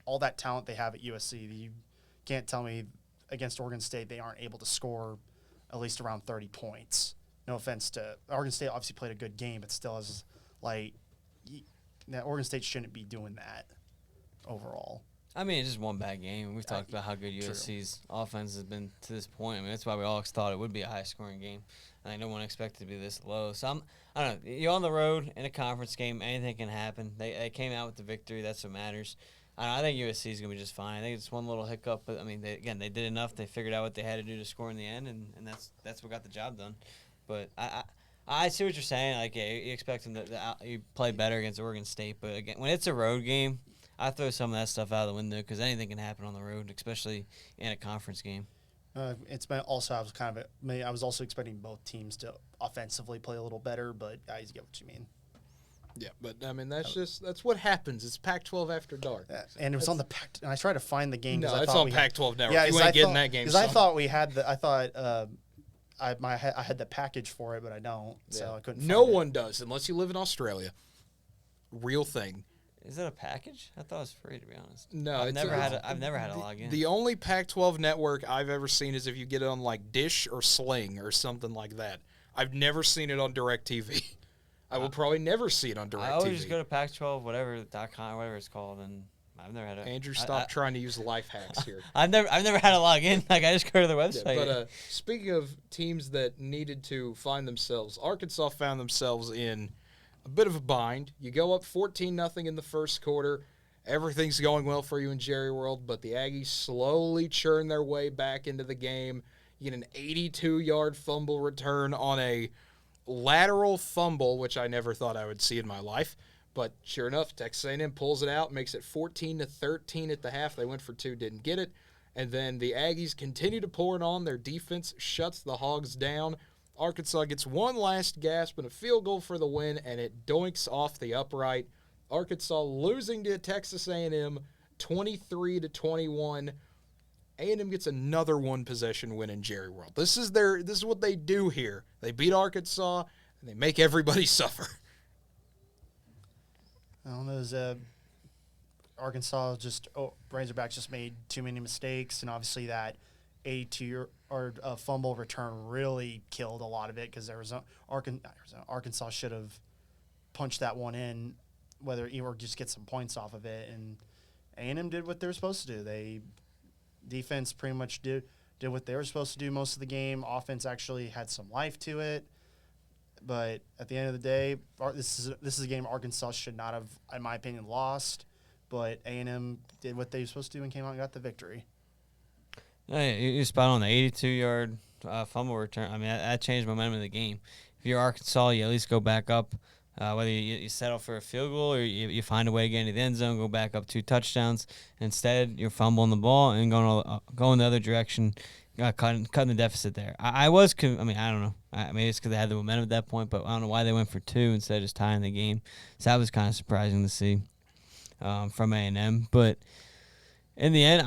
all that talent they have at USC. You can't tell me against Oregon State they aren't able to score at least around 30 points. No offense to – Oregon State obviously played a good game, but still is like Oregon State shouldn't be doing that overall. I mean, it's just one bad game. We've talked about how good USC's offense has been to this point. I mean, that's why we all thought it would be a high-scoring game. I think no one expected it to be this low. So, I don't know. You're on the road in a conference game. Anything can happen. They came out with the victory. That's what matters. I think USC is going to be just fine. I think it's one little hiccup. But, I mean, they did enough. They figured out what they had to do to score in the end, and that's what got the job done. But I see what you're saying. Like, yeah, you expect them to you play better against Oregon State. But, again, when it's a road game, I throw some of that stuff out of the window because anything can happen on the road, especially in a conference game. It's been also I was also expecting both teams to offensively play a little better, but I get what you mean. Yeah, but I mean that's what happens. It's Pac-12 after dark, and it was on the Pac. And I tried to find the game. No, it's on Pac-12 Network. Yeah, you ain't getting that game. Because I thought we had the. I thought I had the package for it, but I don't. So I couldn't. No one does unless you live in Australia. Real thing. Is that a package? I thought it was free, to be honest. No, I've never had a login. The only Pac-12 network I've ever seen is if you get it on like Dish or Sling or something like that. I've never seen it on DirecTV. I will probably never see it on DirecTV. I always just go to Pac-12 whatever.com, whatever it's called, and I've never had a. Andrew, stop trying to use life hacks here. I've never had a login. Like I just go to the website. Yeah, but speaking of teams that needed to find themselves, Arkansas found themselves in a bit of a bind. You go up 14-0 in the first quarter. Everything's going well for you in Jerry World, but the Aggies slowly churn their way back into the game. You get an 82-yard fumble return on a lateral fumble, which I never thought I would see in my life. But sure enough, Texas A&M pulls it out, makes it 14-13 at the half. They went for two, didn't get it. And then the Aggies continue to pour it on. Their defense shuts the Hogs down. Arkansas gets one last gasp and a field goal for the win, and it doinks off the upright. Arkansas losing to Texas A&M 23-21. A&M gets another one-possession win in Jerry World. This is what they do here. They beat Arkansas, and they make everybody suffer. I don't know. Arkansas Razorbacks just made too many mistakes, and obviously that 82 or fumble return really killed a lot of it because Arkansas should have punched that one in, or just get some points off of it. And A&M did what they were supposed to do. Defense pretty much did what they were supposed to do most of the game. Offense actually had some life to it. But at the end of the day, this is a game Arkansas should not have, in my opinion, lost. But A&M did what they were supposed to do and came out and got the victory. Yeah, you're spot on. The 82-yard fumble return, I mean, that changed momentum of the game. If you're Arkansas, you at least go back up. Whether you settle for a field goal or you find a way to get into the end zone, go back up 2 touchdowns. Instead, you're fumbling the ball and going the other direction, cutting the deficit there. I don't know. Maybe it's because they had the momentum at that point, but I don't know why they went for 2 instead of just tying the game. So that was kind of surprising to see from A&M. But in the end,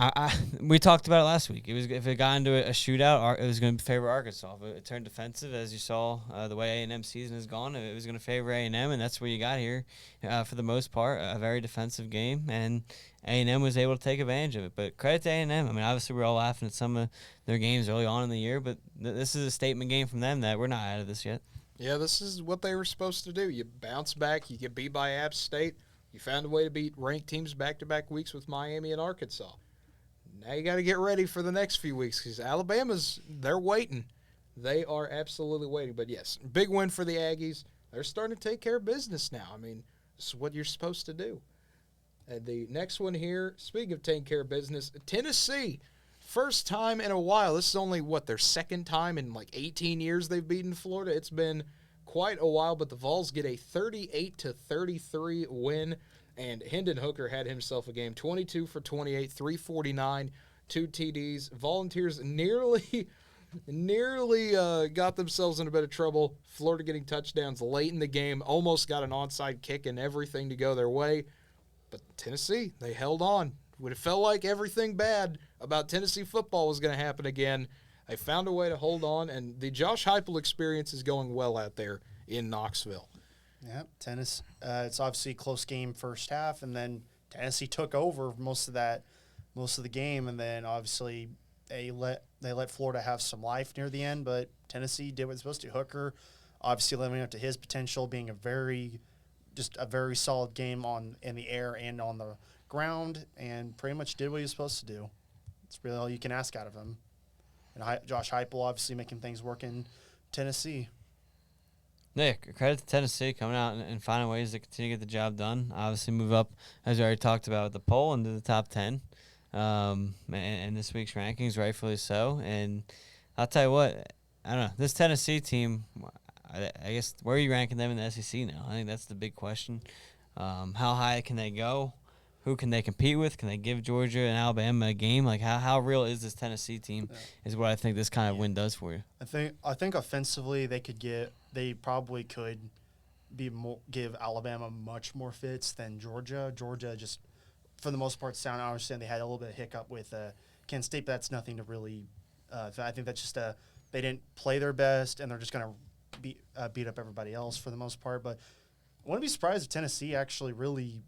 we talked about it last week. If it got into a shootout, it was going to favor Arkansas. If it turned defensive, as you saw the way A&M's season has gone, it was going to favor A&M, and that's what you got here for the most part, a very defensive game, and A&M was able to take advantage of it. But credit to A&M. I mean, obviously we're all laughing at some of their games early on in the year, but this is a statement game from them that we're not out of this yet. Yeah, this is what they were supposed to do. You bounce back, you get beat by App State. You found a way to beat ranked teams back-to-back weeks with Miami and Arkansas. Now you got to get ready for the next few weeks because they're waiting. They are absolutely waiting. But, yes, big win for the Aggies. They're starting to take care of business now. I mean, this is what you're supposed to do. And the next one here, speaking of taking care of business, Tennessee, first time in a while. This is only, their second time in like 18 years they've beaten Florida. It's been quite a while, but the Vols get a 38-33 win, and Hendon Hooker had himself a game, 22 for 28, 349, 2 TDs. Volunteers nearly got themselves in a bit of trouble. Florida getting touchdowns late in the game, almost got an onside kick and everything to go their way. But Tennessee, they held on. Would have felt like everything bad about Tennessee football was going to happen again. They found a way to hold on, and the Josh Heupel experience is going well out there in Knoxville. Yeah, tennis. It's obviously a close game first half, and then Tennessee took over most of the game, and then obviously they let Florida have some life near the end, but Tennessee did what it's supposed to. Hooker, obviously living up to his potential, being a very solid game in the air and on the ground, and pretty much did what he was supposed to do. It's really all you can ask out of him. And Josh Heupel obviously making things work in Tennessee. Nick, credit to Tennessee coming out and finding ways to continue to get the job done. Obviously move up, as we already talked about, with the poll into the top 10 and this week's rankings, rightfully so. And I'll tell you what, I don't know, this Tennessee team, I guess, where are you ranking them in the SEC now? I think that's the big question. How high can they go? Who can they compete with? Can they give Georgia and Alabama a game? Like, how real is this Tennessee team is what I think this kind of win does for you. I think offensively they probably could give Alabama much more fits than Georgia. Georgia just, for the most part, sound. I understand they had a little bit of hiccup with Kent State, but that's nothing to really I think that's just they didn't play their best, and they're just going to beat up everybody else for the most part. But I wouldn't be surprised if Tennessee actually really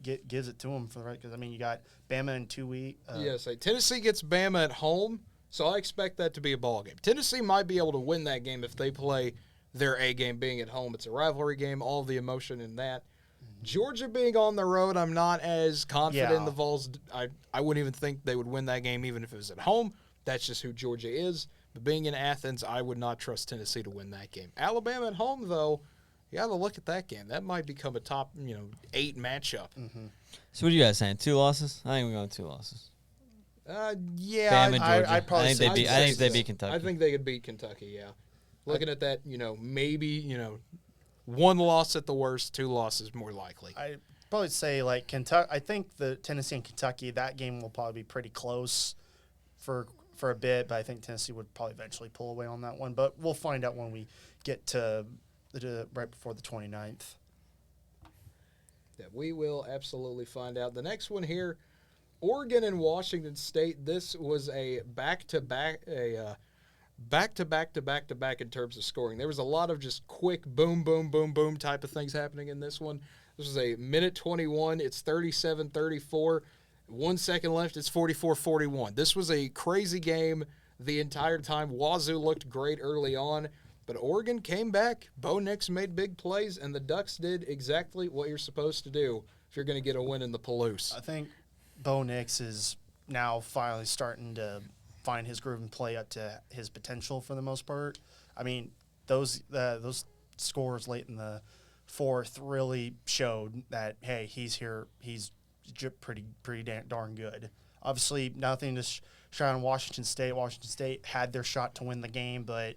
gives it to them for the right, because I mean you got Bama in 2 weeks. Yes, Tennessee gets Bama at home, so I expect that to be a ball game. Tennessee might be able to win that game if they play their A game being at home. It's a rivalry game, all the emotion in that. Georgia being on the road, I'm not as confident in the Vols. I wouldn't even think they would win that game even if it was at home. That's just who Georgia is. But being in Athens, I would not trust Tennessee to win that game. Alabama at home, though, you got to look at that game. That might become a top 8 matchup. Mm-hmm. So what are you guys saying? 2 losses? I think we're going 2 losses. Yeah. Bama, Georgia. I'd probably I think they beat Kentucky. I think they could beat Kentucky, yeah. Looking at that, maybe, 1 loss at the worst, 2 losses more likely. I'd probably say, like, Kentucky. I think the Tennessee and Kentucky, that game will probably be pretty close for a bit, but I think Tennessee would probably eventually pull away on that one. But we'll find out when we get to right before the 29th. Yeah, we will absolutely find out. The next one here, Oregon and Washington State. This was a back-to-back in terms of scoring. There was a lot of just quick boom, boom, boom, boom type of things happening in this one. This was a minute 21. It's 37-34. 1 second left. It's 44-41. This was a crazy game the entire time. Wazoo looked great early on, but Oregon came back. Bo Nix made big plays, and the Ducks did exactly what you're supposed to do if you're going to get a win in the Palouse. I think Bo Nix is now finally starting to find his groove and play up to his potential for the most part. I mean, those scores late in the fourth really showed that, hey, he's here. He's pretty darn good. Obviously, nothing to shine on Washington State. Washington State had their shot to win the game, but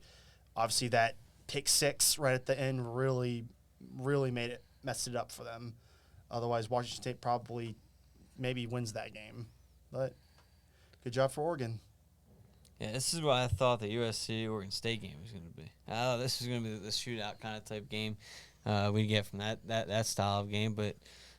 obviously that pick 6 right at the end really messed it up for them. Otherwise, Washington State probably maybe wins that game. But good job for Oregon. Yeah, this is what I thought the USC-Oregon State game was going to be. This was going to be the shootout kind of type game we get from that style of game. But,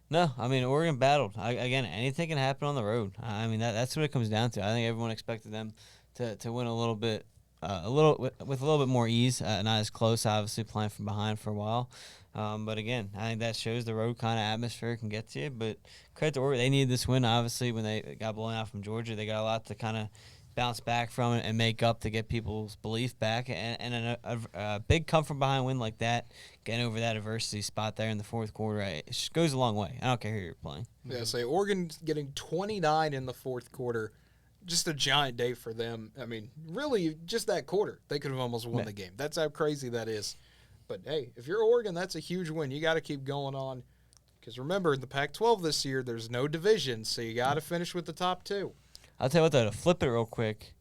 no, I mean, Oregon battled. Again, anything can happen on the road. I mean, that's what it comes down to. I think everyone expected them to win a little bit, with a little bit more ease, not as close, obviously, playing from behind for a while. But, again, I think that shows the road kind of atmosphere can get to you. But credit to Oregon. They needed this win, obviously, when they got blown out from Georgia. They got a lot to kind of bounce back from it and make up to get people's belief back. And a big come-from-behind win like that, getting over that adversity spot there in the fourth quarter, it just goes a long way. I don't care who you're playing. Yeah, so Oregon getting 29 in the fourth quarter, just a giant day for them. I mean, really, just that quarter, they could have almost won the game. That's how crazy that is. But, hey, if you're Oregon, that's a huge win. You got to keep going on. Because remember, in the Pac-12 this year, there's no division, so you got to finish with the top 2. I'll tell you what, though, to flip it real quick,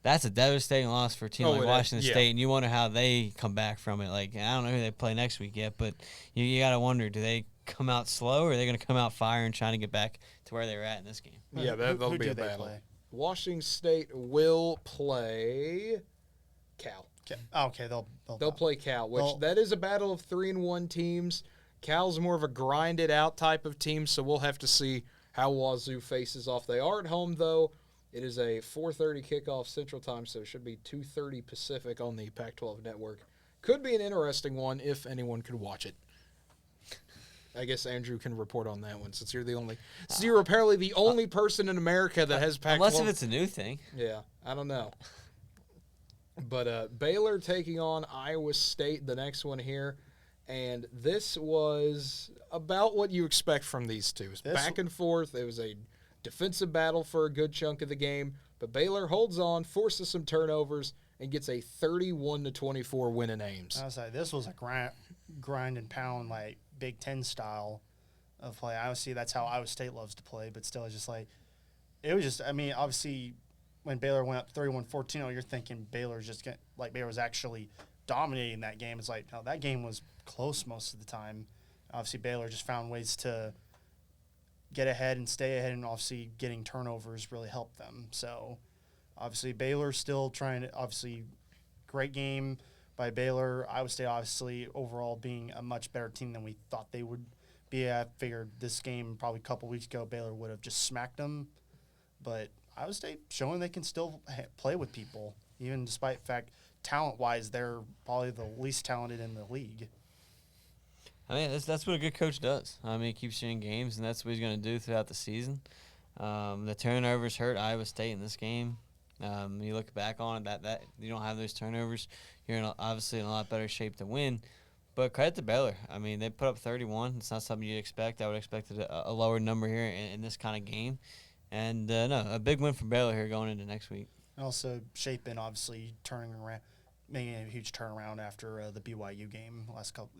that's a devastating loss for a team like Washington State, and you wonder how they come back from it. Like, I don't know who they play next week yet, but you got to wonder, do they come out slow, or are they going to come out firing, trying to get back to where they were at in this game? Yeah, that'll be a battle. Washington State will play Cal. Okay, they'll play Cal, which that is a battle of 3-1 teams. Cal's more of a grinded out type of team, so we'll have to see how Wazoo faces off. They are at home, though. It is a 4:30 kickoff Central Time, so it should be 2:30 Pacific on the Pac-12 network. Could be an interesting one if anyone could watch it. I guess Andrew can report on that one since you're apparently the only person in America that has Pac-12. Unless if it's a new thing. Yeah, I don't know. But Baylor taking on Iowa State, the next one here. And this was about what you expect from these two. It was back and forth. It was a defensive battle for a good chunk of the game. But Baylor holds on, forces some turnovers, and gets a 31-24 win in Ames. I was like, this was a grind and pound, like Big Ten style of play. Obviously, that's how Iowa State loves to play. But still, it's just like, it was just, I mean, obviously, when Baylor went up 31-14, you're thinking Baylor was actually dominating that game. It's like, no, that game was close most of the time. Obviously, Baylor just found ways to get ahead and stay ahead, and obviously getting turnovers really helped them. So, obviously, Baylor still trying to, obviously, great game by Baylor. Iowa State, obviously, overall being a much better team than we thought they would be. I figured this game probably a couple weeks ago, Baylor would have just smacked them. But Iowa State showing they can still play with people, even despite the fact, talent-wise, they're probably the least talented in the league. I mean, that's what a good coach does. I mean, he keeps you in games, and that's what he's going to do throughout the season. The turnovers hurt Iowa State in this game. You look back on it, that you don't have those turnovers, you're obviously in a lot better shape to win. But credit to Baylor. I mean, they put up 31. It's not something you'd expect. I would expect a lower number here in this kind of game. And, no, a big win for Baylor here going into next week. Also, Shapen obviously turning around, making a huge turnaround after the BYU game last couple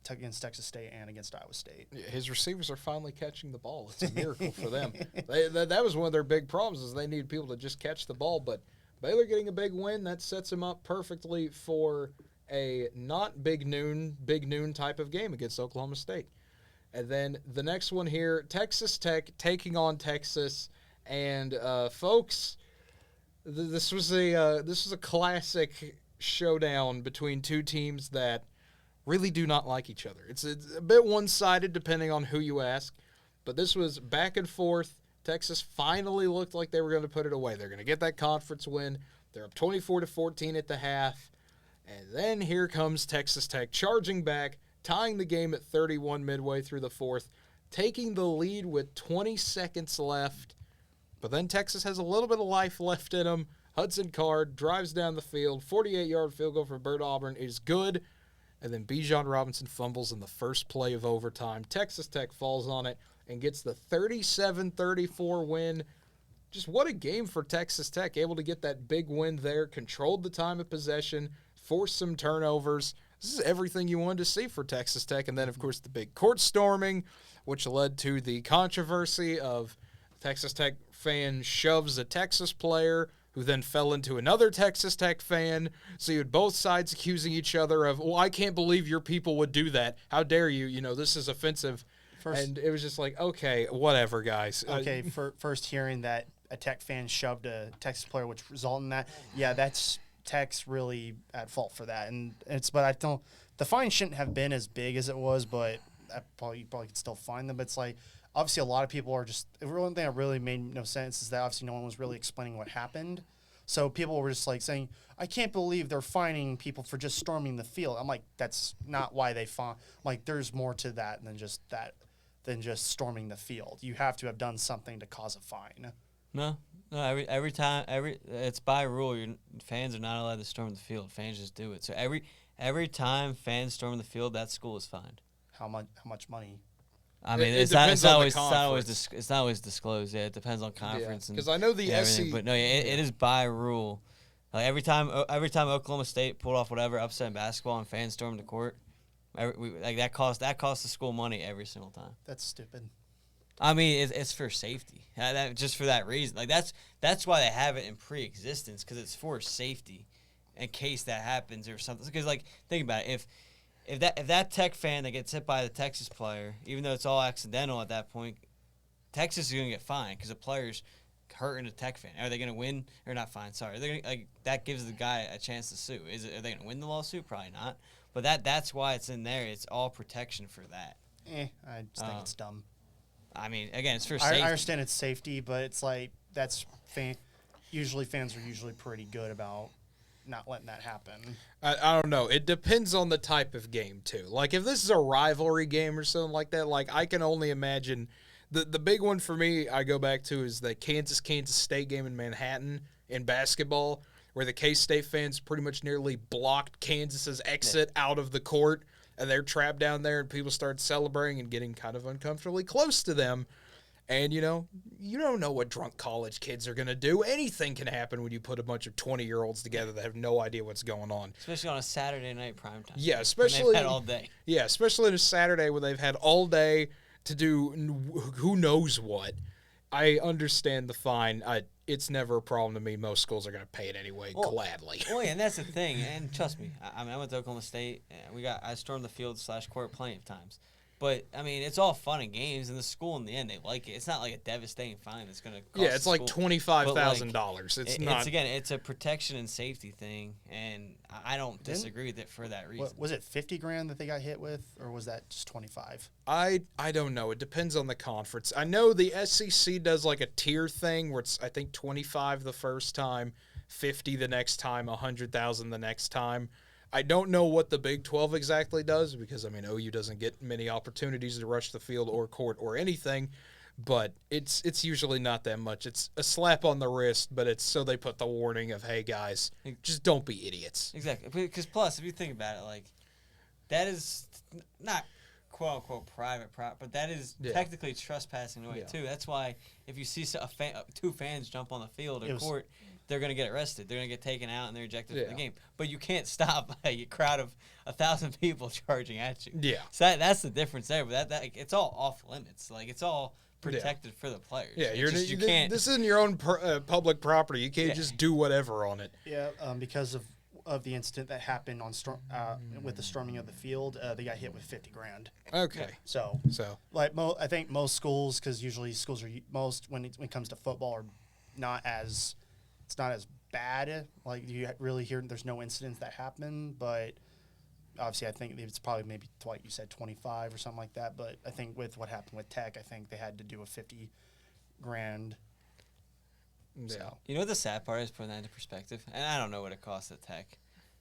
against Texas State and against Iowa State. Yeah, his receivers are finally catching the ball. It's a miracle for them. That was one of their big problems, is they needed people to just catch the ball. But Baylor getting a big win, that sets them up perfectly for a not big noon type of game against Oklahoma State. And then the next one here, Texas Tech taking on Texas. And folks, this was a classic showdown between two teams that really do not like each other. It's a bit one-sided depending on who you ask, but this was back and forth. Texas finally looked like they were going to put it away. They're going to get that conference win. They're up 24-14 at the half, and then here comes Texas Tech charging back, tying the game at 31 midway through the fourth, taking the lead with 20 seconds left. But then Texas has a little bit of life left in them. Hudson Card drives down the field, 48-yard field goal for Bert Auburn is good, and then Bijan Robinson fumbles in the first play of overtime. Texas Tech falls on it and gets the 37-34 win. Just what a game for Texas Tech, able to get that big win there, controlled the time of possession, forced some turnovers. This is everything you wanted to see for Texas Tech. And then, of course, the big court storming, which led to the controversy of Texas Tech fan shoves a Texas player who then fell into another Texas Tech fan. So you had both sides accusing each other of, well, I can't believe your people would do that. How dare you? You know, this is offensive. And it was just like, okay, whatever, guys. Okay, first hearing that a Tech fan shoved a Texas player, which resulted in that, yeah, that's Tech's really at fault for that. But I don't, the fine shouldn't have been as big as it was, but you probably could still fine them. But it's like, obviously, a lot of people are just – the one thing that really made no sense is that obviously no one was really explaining what happened. So people were just like saying, I can't believe they're fining people for just storming the field. I'm like, that's not why they fine. Like, there's more to that than just storming the field. You have to have done something to cause a fine. No. Every time it's by rule. Fans are not allowed to storm the field. Fans just do it. So every time fans storm the field, that school is fined. How much money? I mean, it's not always disclosed. Yeah, it depends on conference. Because I know the SEC, but no, it is by rule. Like every time Oklahoma State pulled off whatever upset in basketball and fans stormed the court, that cost the school money every single time. That's stupid. I mean, it's for safety. Just for that reason. Like that's why they have it in pre-existence, because it's for safety, in case that happens or something. Because like think about it, if that Tech fan that gets hit by the Texas player, even though it's all accidental at that point, Texas is gonna get fined because the player's hurting a Tech fan. Are they gonna win or not? Fine, sorry. They're gonna, like that gives the guy a chance to sue. Are they gonna win the lawsuit? Probably not. But that's why it's in there. It's all protection for that. I just think it's dumb. I mean, again, it's for safety. I understand it's safety, but it's like usually fans are usually pretty good about not letting that happen. I don't know. It depends on the type of game, too. Like, if this is a rivalry game or something like that, like, I can only imagine the big one for me I go back to is the Kansas State game in Manhattan in basketball, where the K-State fans pretty much nearly blocked Kansas's exit out of the court, and they're trapped down there, and people start celebrating and getting kind of uncomfortably close to them. And, you don't know what drunk college kids are going to do. Anything can happen when you put a bunch of 20-year-olds together that have no idea what's going on. Especially on a Saturday night primetime. Yeah, especially they've had all day. Yeah, especially on a Saturday when they've had all day to do who knows what. I understand the fine. It's never a problem to me. Most schools are going to pay it anyway, gladly. Oh, yeah, and that's the thing. And trust me, I went to Oklahoma State. And I stormed the field / court plenty of times. But, I mean, it's all fun and games, and the school, in the end, they like it. It's not like a devastating fine that's going to cost Yeah, it's the like school. $25,000. It's not. It's a protection and safety thing, and I don't disagree with it for that reason. Was it $50,000 that they got hit with, or was that just 25? I don't know. It depends on the conference. I know the SEC does like a tier thing where it's, I think, 25 the first time, 50 the next time, 100,000 the next time. I don't know what the Big 12 exactly does because, I mean, OU doesn't get many opportunities to rush the field or court or anything, but it's usually not that much. It's a slap on the wrist, but it's so they put the warning of, hey, guys, just don't be idiots. Exactly. Because plus, if you think about it, like, that is not quote-unquote private, but that is technically trespassing away, too. That's why if you see two fans jump on the field or court, they're going to get arrested. They're going to get taken out, and they're ejected from the game. But you can't stop a crowd of 1,000 people charging at you. Yeah. So that's the difference there. But that it's all off limits. Like, it's all protected for the players. Yeah, you can't. This isn't your own public property. You can't just do whatever on it. Yeah, because of the incident that happened on with the storming of the field, they got hit with $50,000. Okay. So like I think most schools, because usually schools are when it comes to football are not as. It's not as bad. Like you really hear, there's no incidents that happen, but obviously I think it's probably maybe what you said, 25 or something like that. But I think with what happened with Tech, I think they had to do a $50,000. Yeah. So. You know what the sad part is, putting that into perspective? And I don't know what it costs at Tech,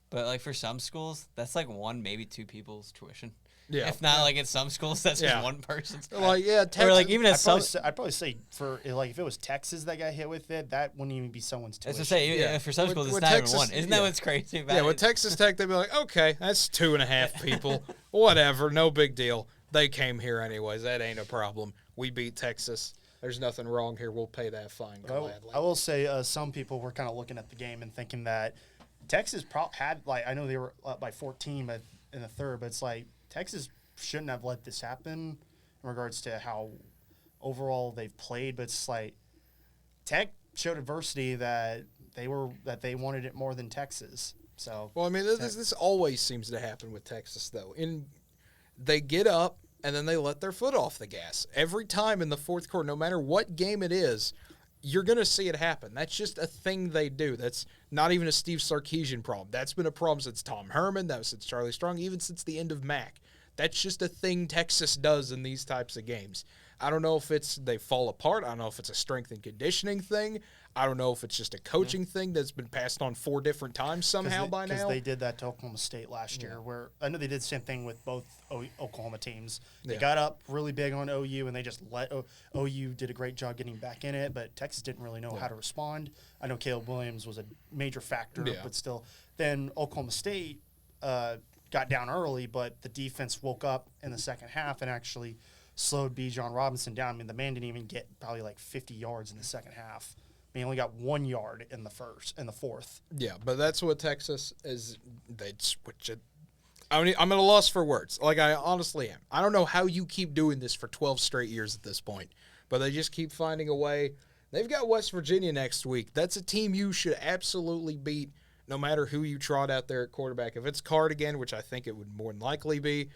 but like for some schools, that's like one, maybe two people's tuition. Yeah. If not, like in some schools, that's just one person's. Like, Texas, or like even at I'd probably say for like if it was Texas that got hit with it, that wouldn't even be someone's tuition. As I say, for some schools, it's not even one. Isn't that what's crazy about it? Yeah, with Texas Tech, they'd be like, okay, that's 2.5 people. Whatever, no big deal. They came here anyways. That ain't a problem. We beat Texas. There's nothing wrong here. We'll pay that fine gladly. I will say some people were kind of looking at the game and thinking that Texas had, like, I know they were up by 14 in the third, but it's like Texas shouldn't have let this happen in regards to how overall they've played. But it's like Tech showed adversity that they wanted it more than Texas. So well, I mean, this always seems to happen with Texas though. They get up and then they let their foot off the gas every time in the fourth quarter, no matter what game it is. You're going to see it happen. That's just a thing they do. That's not even a Steve Sarkisian problem. That's been a problem since Tom Herman. That was since Charlie Strong, even since the end of Mack. That's just a thing Texas does in these types of games. I don't know if they fall apart. I don't know if it's a strength and conditioning thing. I don't know if it's just a coaching thing that's been passed on 4 different times somehow by now. Because they did that to Oklahoma State last year, where I know they did the same thing with both Oklahoma teams. They got up really big on OU, and they just let OU did a great job getting back in it, but Texas didn't really know how to respond. I know Caleb Williams was a major factor, but still. Then Oklahoma State got down early, but the defense woke up in the second half and actually slowed Bijan Robinson down. I mean, the man didn't even get probably like 50 yards in the second half. I mean, he only got 1 yard in the fourth. Yeah, but that's what Texas is. They'd switch it. I mean, I'm at a loss for words. Like, I honestly am. I don't know how you keep doing this for 12 straight years at this point, but they just keep finding a way. They've got West Virginia next week. That's a team you should absolutely beat no matter who you trot out there at quarterback. If it's Card again, which I think it would more than likely be,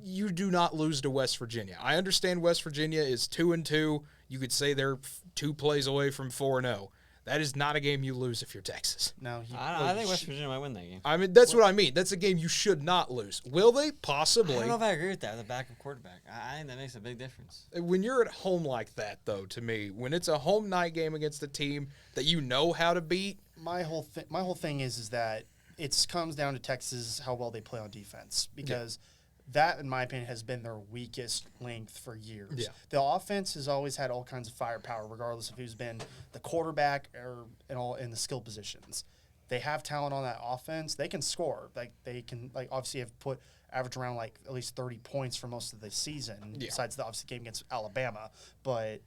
you do not lose to West Virginia. I understand West Virginia is 2-2. You could say they're 2 plays away from 4-0. That is not a game you lose if you're Texas. No, I think West Virginia might win that game. I mean, that's what I mean. That's a game you should not lose. Will they? Possibly. I don't know if I agree with that. The backup quarterback. I think that makes a big difference. When you're at home like that, though, to me, when it's a home night game against a team that you know how to beat, my whole thing is that it comes down to Texas, how well they play on defense, because that, in my opinion, has been their weakest link for years. Yeah. The offense has always had all kinds of firepower, regardless of who's been the quarterback or in the skill positions. They have talent on that offense. They can score. Like they can, obviously have average around at least 30 points for most of the season. Yeah. Besides the obviously game against Alabama, but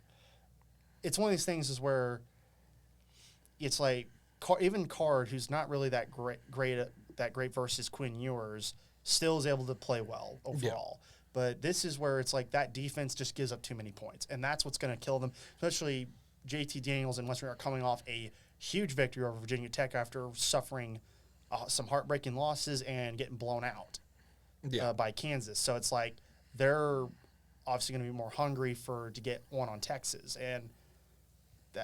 it's one of these things is where it's like even Card, who's not really that great versus Quinn Ewers, still is able to play well overall. Yeah. But this is where it's like that defense just gives up too many points, and that's what's going to kill them, especially JT Daniels and West Virginia are coming off a huge victory over Virginia Tech after suffering some heartbreaking losses and getting blown out by Kansas. So it's like they're obviously going to be more hungry to get one on Texas, and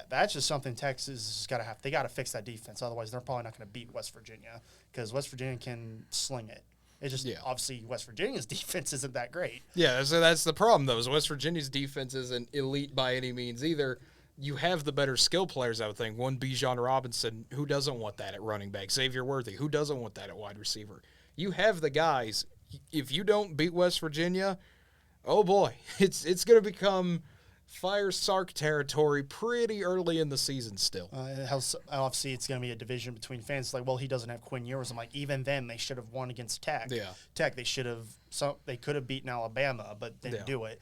that's just something Texas has got to have. They got to fix that defense, otherwise they're probably not going to beat West Virginia because West Virginia can sling it. It's just obviously West Virginia's defense isn't that great. Yeah, so that's the problem, though, is West Virginia's defense isn't elite by any means either. You have the better skill players, I would think. One, Bijan Robinson, who doesn't want that at running back? Xavier Worthy, who doesn't want that at wide receiver? You have the guys. If you don't beat West Virginia, oh boy, it's going to become Fire Sark territory pretty early in the season still. Obviously, it's going to be a division between fans. Like, well, he doesn't have Quinn Ewers. I'm like, even then, they should have won against Tech. Yeah. Tech, they could have beaten Alabama, but didn't do it.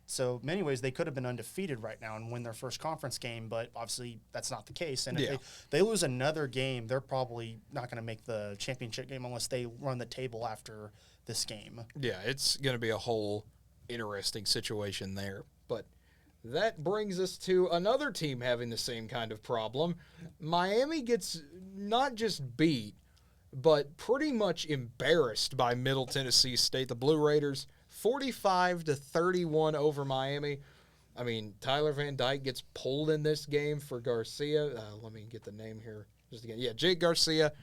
So, many ways, they could have been undefeated right now and win their first conference game, but obviously, that's not the case. And if they lose another game, they're probably not going to make the championship game unless they run the table after this game. Yeah, it's going to be a whole interesting situation there. But that brings us to another team having the same kind of problem. Miami gets not just beat, but pretty much embarrassed by Middle Tennessee State. The Blue Raiders, 45-31 over Miami. I mean, Tyler Van Dyke gets pulled in this game for Garcia. Let me get the name here just again. Yeah, Jake Garcia.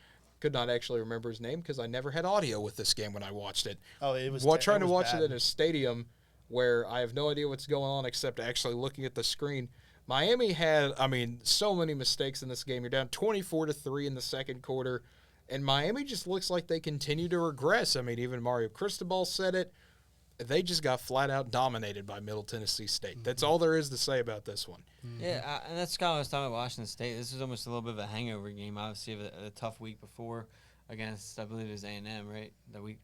Could not actually remember his name because I never had audio with this game when I watched it. Oh, it was trying to watch it in a stadium where I have no idea what's going on except actually looking at the screen. Miami had, so many mistakes in this game. You're down 24-3 in the second quarter, and Miami just looks like they continue to regress. I mean, even Mario Cristobal said it. They just got flat out dominated by Middle Tennessee State. Mm-hmm. That's all there is to say about this one. Mm-hmm. Yeah, and that's kind of what I was talking about Washington State. This was almost a little bit of a hangover game. Obviously, a tough week before against, I believe it was A&M, right? The week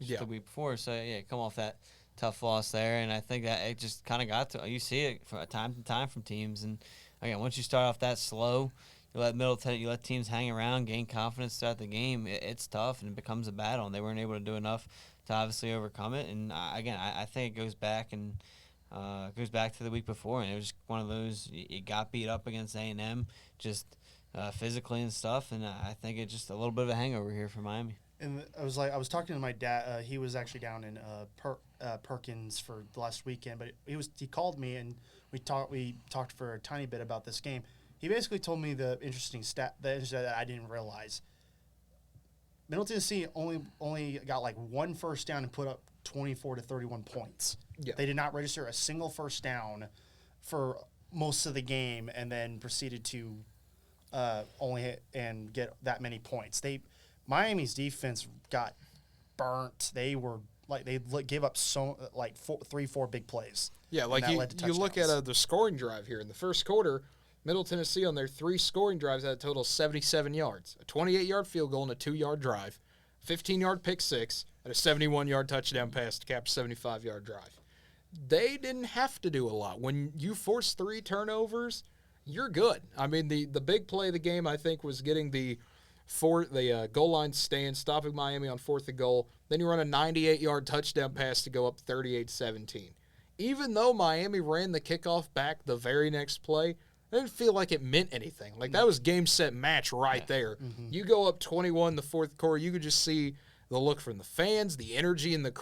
before. So, come off that tough loss there, and I think that it just kind of got to you see it from time to time from teams. And again, once you start off that slow, you let teams hang around, gain confidence throughout the game. It's tough and it becomes a battle, and they weren't able to do enough to obviously overcome it. And again, I think it goes back to the week before, and it was just one of those you got beat up against A&M just physically and stuff, and I think it's just a little bit of a hangover here for Miami. And I was talking to my dad. He was actually down in Perkins for the last weekend, but he called me and we talked for a tiny bit about this game. He basically told me the interesting stat that I didn't realize. Middle Tennessee only got like one first down and put up 24-31 points. Yeah. They did not register a single first down for most of the game, and then proceeded to only hit and get that many points. Miami's defense got burnt. They gave up 3-4 big plays. Yeah, like you look at the scoring drive here in the first quarter. Middle Tennessee on their 3 scoring drives had a total of 77 yards, a 28-yard field goal and a 2-yard drive, 15-yard pick six, and a 71-yard touchdown pass to cap a 75-yard drive. They didn't have to do a lot. When you force 3 turnovers, you're good. I mean, the big play of the game, I think, was getting the goal line stand, stopping Miami on 4th and goal. Then you run a 98-yard touchdown pass to go up 38-17. Even though Miami ran the kickoff back the very next play, I didn't feel like it meant anything. Like, that was game, set, match right there. Mm-hmm. You go up 21 the fourth quarter, you could just see the look from the fans, the energy in the,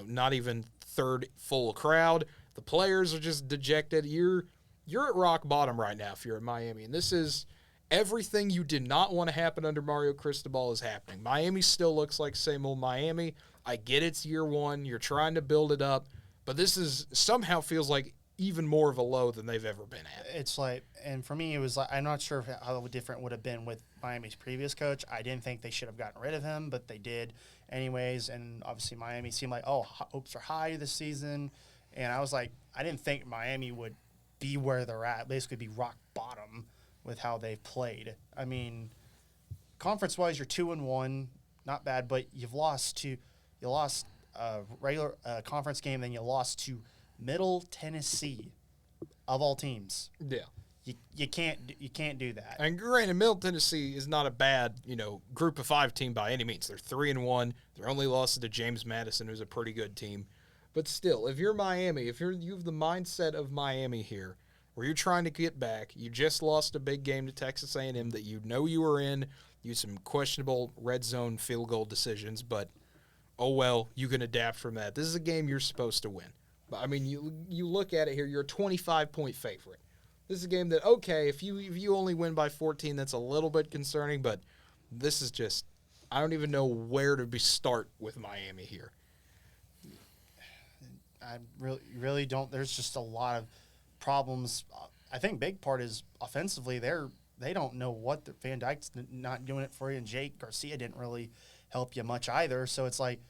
not even third full crowd. The players are just dejected. You're at rock bottom right now if you're at Miami. And this is everything you did not want to happen under Mario Cristobal is happening. Miami still looks like same old Miami. I get it's year one. You're trying to build it up. But this is somehow feels like even more of a low than they've ever been at. It's like, and for me, it was like, I'm not sure how different it would have been with Miami's previous coach. I didn't think they should have gotten rid of him, but they did anyways. And obviously Miami seemed like, hopes are high this season. And I was like, I didn't think Miami would be where they're at, basically be rock bottom with how they've played. I mean, conference-wise, you're 2-1, not bad, but you lost a regular conference game, then you lost to Middle Tennessee, of all teams. Yeah. You can't do that. And granted, Middle Tennessee is not a bad, group of 5 team by any means. They're 3-1. Their only loss is to James Madison, who's a pretty good team. But still, if you're Miami, you have the mindset of Miami here, where you're trying to get back, you just lost a big game to Texas A&M that you were in. You had some questionable red zone field goal decisions, but oh well, you can adapt from that. This is a game you're supposed to win. I mean, you look at it here, you're a 25-point favorite. This is a game that, okay, if you only win by 14, that's a little bit concerning, but this is just, I don't even know where to start with Miami here. I really don't. There's just a lot of problems. I think big part is offensively, they don't know what Van Dyke's not doing it for you, and Jake Garcia didn't really help you much either. So it's like,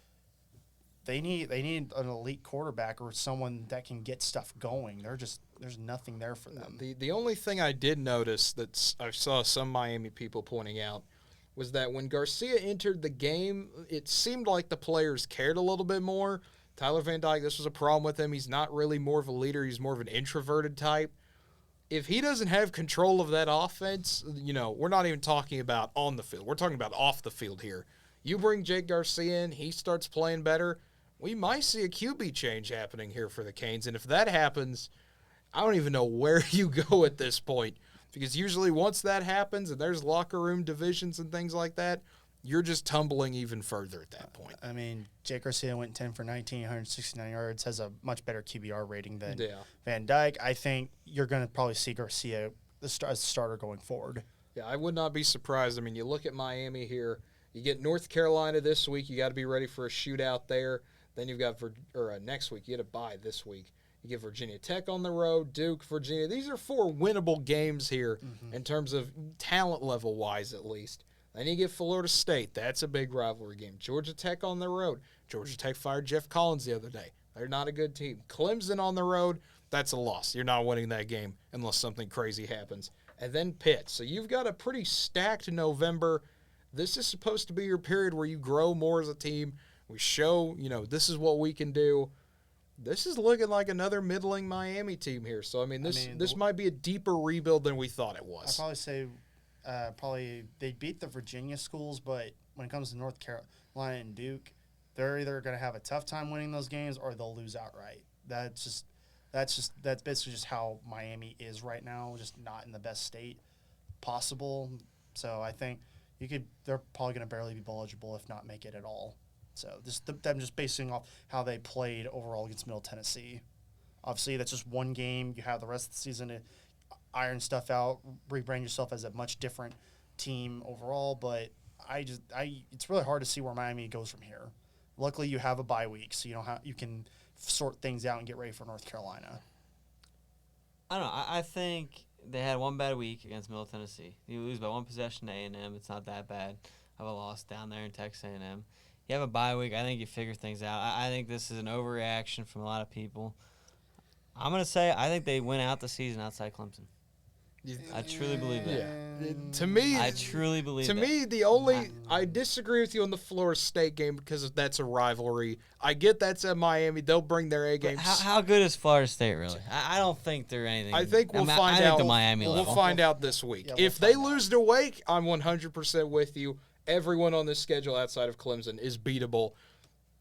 They need an elite quarterback or someone that can get stuff going. There's nothing there for them. The only thing I did notice that I saw some Miami people pointing out was that when Garcia entered the game, it seemed like the players cared a little bit more. Tyler Van Dyke, this was a problem with him. He's not really more of a leader. He's more of an introverted type. If he doesn't have control of that offense, we're not even talking about on the field. We're talking about off the field here. You bring Jake Garcia in, he starts playing better. We might see a QB change happening here for the Canes. And if that happens, I don't even know where you go at this point. Because usually once that happens and there's locker room divisions and things like that, you're just tumbling even further at that point. I mean, Jake Garcia went 10 for 19, 169 yards, has a much better QBR rating than Van Dyke. I think you're going to probably see Garcia as the starter going forward. Yeah, I would not be surprised. I mean, you look at Miami here. You get North Carolina this week. You got to be ready for a shootout there. Then you've got next week. You get a bye this week. You get Virginia Tech on the road, Duke, Virginia. These are 4 winnable games here in terms of talent level wise, at least. Then you get Florida State. That's a big rivalry game. Georgia Tech on the road. Georgia Tech fired Jeff Collins the other day. They're not a good team. Clemson on the road. That's a loss. You're not winning that game unless something crazy happens. And then Pitt. So you've got a pretty stacked November. This is supposed to be your period where you grow more as a team. We show, this is what we can do. This is looking like another middling Miami team here. So, this might be a deeper rebuild than we thought it was. I'd probably say they beat the Virginia schools, but when it comes to North Carolina and Duke, they're either going to have a tough time winning those games or they'll lose outright. That's basically just how Miami is right now, just not in the best state possible. So I think they're probably going to barely be eligible, if not make it at all. So I'm just basing off how they played overall against Middle Tennessee. Obviously, that's just one game. You have the rest of the season to iron stuff out, rebrand yourself as a much different team overall. But it's really hard to see where Miami goes from here. Luckily, you have a bye week, so you can sort things out and get ready for North Carolina. I don't know. I think they had one bad week against Middle Tennessee. You lose by one possession to A&M. It's not that bad of a loss down there in Texas A&M. You have a bye week. I think you figure things out. I think this is an overreaction from a lot of people. I'm going to say I think they went out the season outside Clemson. I truly believe that. Yeah. To me, I truly believe to that. me, I disagree with you on the Florida State game because that's a rivalry. I get that's at Miami; they'll bring their A But game. how good is Florida State really? I don't think they're anything. I think we'll find I think out. the Miami we'll level. find out this week. Yeah, we'll If they find out. lose to Wake, I'm 100% with you. Everyone on this schedule outside of Clemson is beatable.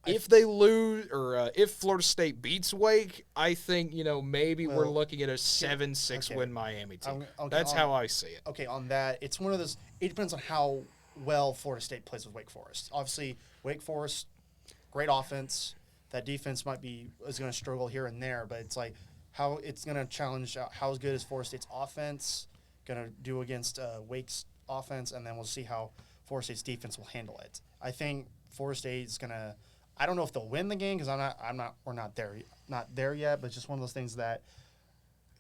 If they lose, or if Florida State beats Wake, I think maybe we're Well, looking at a 7-6 okay. win Miami team. Okay, That's how I see it. Okay, on that, it's one of those. It depends on how well Florida State plays with Wake Forest. Obviously, Wake Forest, great offense. That defense is going to struggle here and there, but it's like how it's going to challenge how good is Florida State's offense going to do against Wake's offense, and then we'll see how Florida State's defense will handle it. I think Florida State's going to. I don't know if they'll win the game because we're not there yet. But it's just one of those things that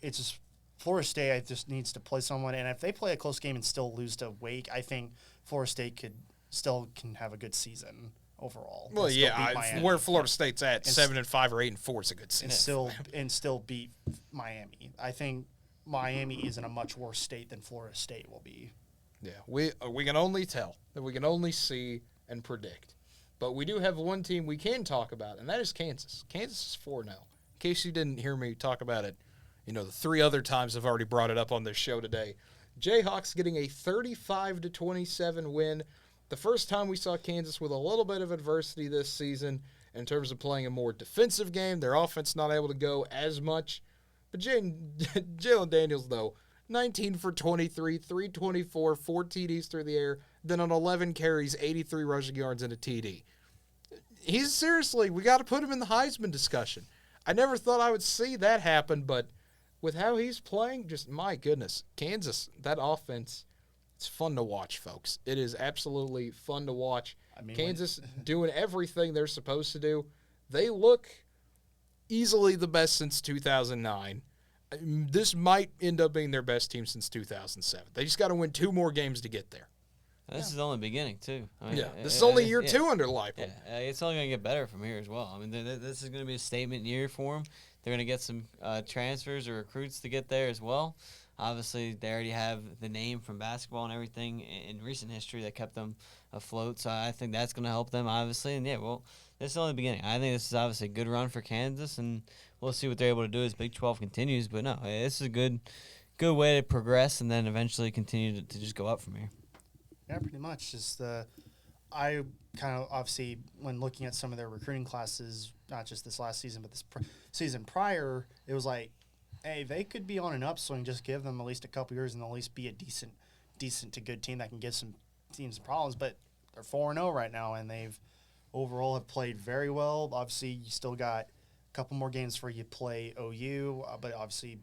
it's just Florida State just needs to play someone, and if they play a close game and still lose to Wake, I think Florida State can have a good season overall. Well, and still yeah, beat Miami. where Florida State's at, And 7-5 or 8-4 is a good and season. still beat Miami. I think Miami is in a much worse state than Florida State will be. Yeah, we can only tell, and we can only see and predict. But we do have one team we can talk about, and that is Kansas. Kansas is 4-0. In case you didn't hear me talk about it, the 3 other times I've already brought it up on this show today. Jayhawks getting a 35-27 win. The first time we saw Kansas with a little bit of adversity this season in terms of playing a more defensive game. Their offense not able to go as much. But Jalen Daniels, though, 19 for 23, 324, 4 TDs through the air, then on 11 carries, 83 rushing yards and a TD. He's seriously, we got to put him in the Heisman discussion. I never thought I would see that happen, but with how he's playing, just my goodness, Kansas, that offense, it's fun to watch, folks. It is absolutely fun to watch. Kansas doing everything they're supposed to do. They look easily the best since 2009. This might end up being their best team since 2007. They just got to win 2 more games to get there. This is only the beginning, too. This is only year 2 under Leipold. Yeah, it's only going to get better from here as well. I mean, this is going to be a statement year for them. They're going to get some transfers or recruits to get there as well. Obviously, they already have the name from basketball and everything in recent history that kept them afloat. So I think that's going to help them, obviously. And, this is only the beginning. I think this is obviously a good run for Kansas, and we'll see what they're able to do as Big 12 continues. But, no, this is a good way to progress and then eventually continue to just go up from here. Yeah, pretty much. I kind of obviously when looking at some of their recruiting classes, not just this last season, but this season prior, it was like, hey, they could be on an upswing. Just give them at least a couple years, and they'll at least be a decent to good team that can give some teams some problems. But they're 4-0 right now, and they've overall have played very well. Obviously, you still got a couple more games where you play OU, but obviously,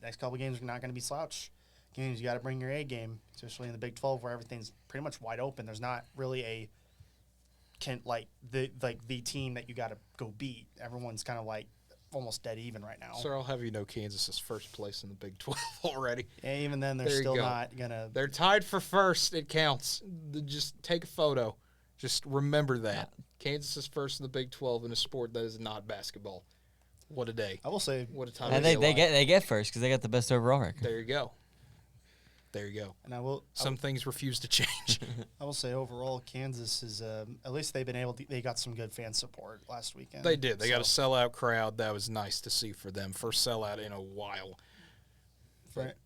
next couple games are not going to be slouch games. You got to bring your A game, especially in the Big 12 where everything's pretty much wide open. There's not really the team that you got to go beat. Everyone's kind of like almost dead even right now. Sir, I'll have you know Kansas is first place in the Big 12 already. Yeah, even then they're There you still go. not gonna. They're tied for first. It counts. Just take a photo. Just remember that. Kansas is first in the Big 12 in a sport that is not basketball. What a day. I will say, What a time. And to be alive. they get first because they got the best overall record. There you go. There you go. and I will. Some things refuse to change. I will say overall, Kansas is at least they've been able to. They got some good fan support last weekend. They did. They got a sellout crowd. That was nice to see for them. First sellout in a while.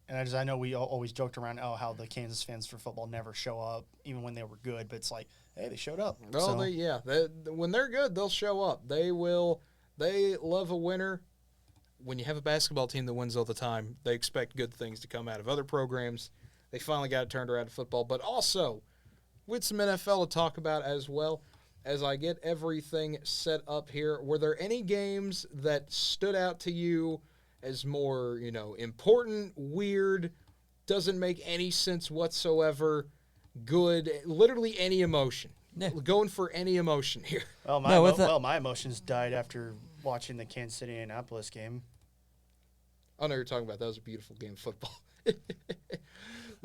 And I know we always joked around how the Kansas fans for football never show up, even when they were good. But it's like, hey, they showed up. Well, So, when they're good, they'll show up. They will. They love a winner. When you have a basketball team that wins all the time, they expect good things to come out of other programs. They finally got it turned around to football, but also with some NFL to talk about as well. As I get everything set up here, were there any games that stood out to you as more, important, weird, doesn't make any sense whatsoever, good, literally any emotion? Yeah. Going for any emotion here. well, my emotions died after watching the Kansas City Indianapolis game. Oh, no, you're talking about that was a beautiful game of football.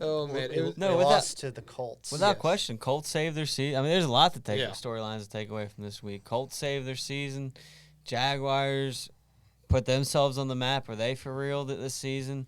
Oh, man. They No, lost to the Colts. Without Yes. question, Colts saved their season. I mean, there's a lot to take Yeah. storylines to take away from this week. Colts saved their season. Jaguars put themselves on the map. Are they for real this season?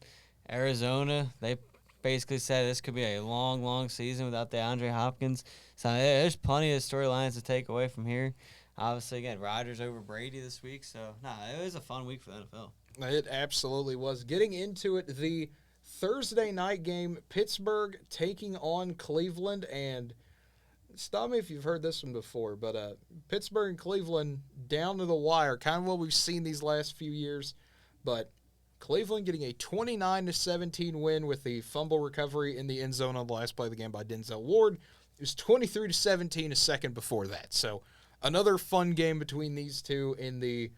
Arizona, they basically said this could be a long, long season without DeAndre Hopkins. So there's plenty of storylines to take away from here. Obviously, again, Rodgers over Brady this week. So, it was a fun week for the NFL. It absolutely was. Getting into it, the Thursday night game, Pittsburgh taking on Cleveland. And stop me if you've heard this one before, but Pittsburgh and Cleveland down to the wire, kind of what we've seen these last few years. But Cleveland getting a 29-17 win with the fumble recovery in the end zone on the last play of the game by Denzel Ward. It was 23-17 a second before that. So another fun game between these two in the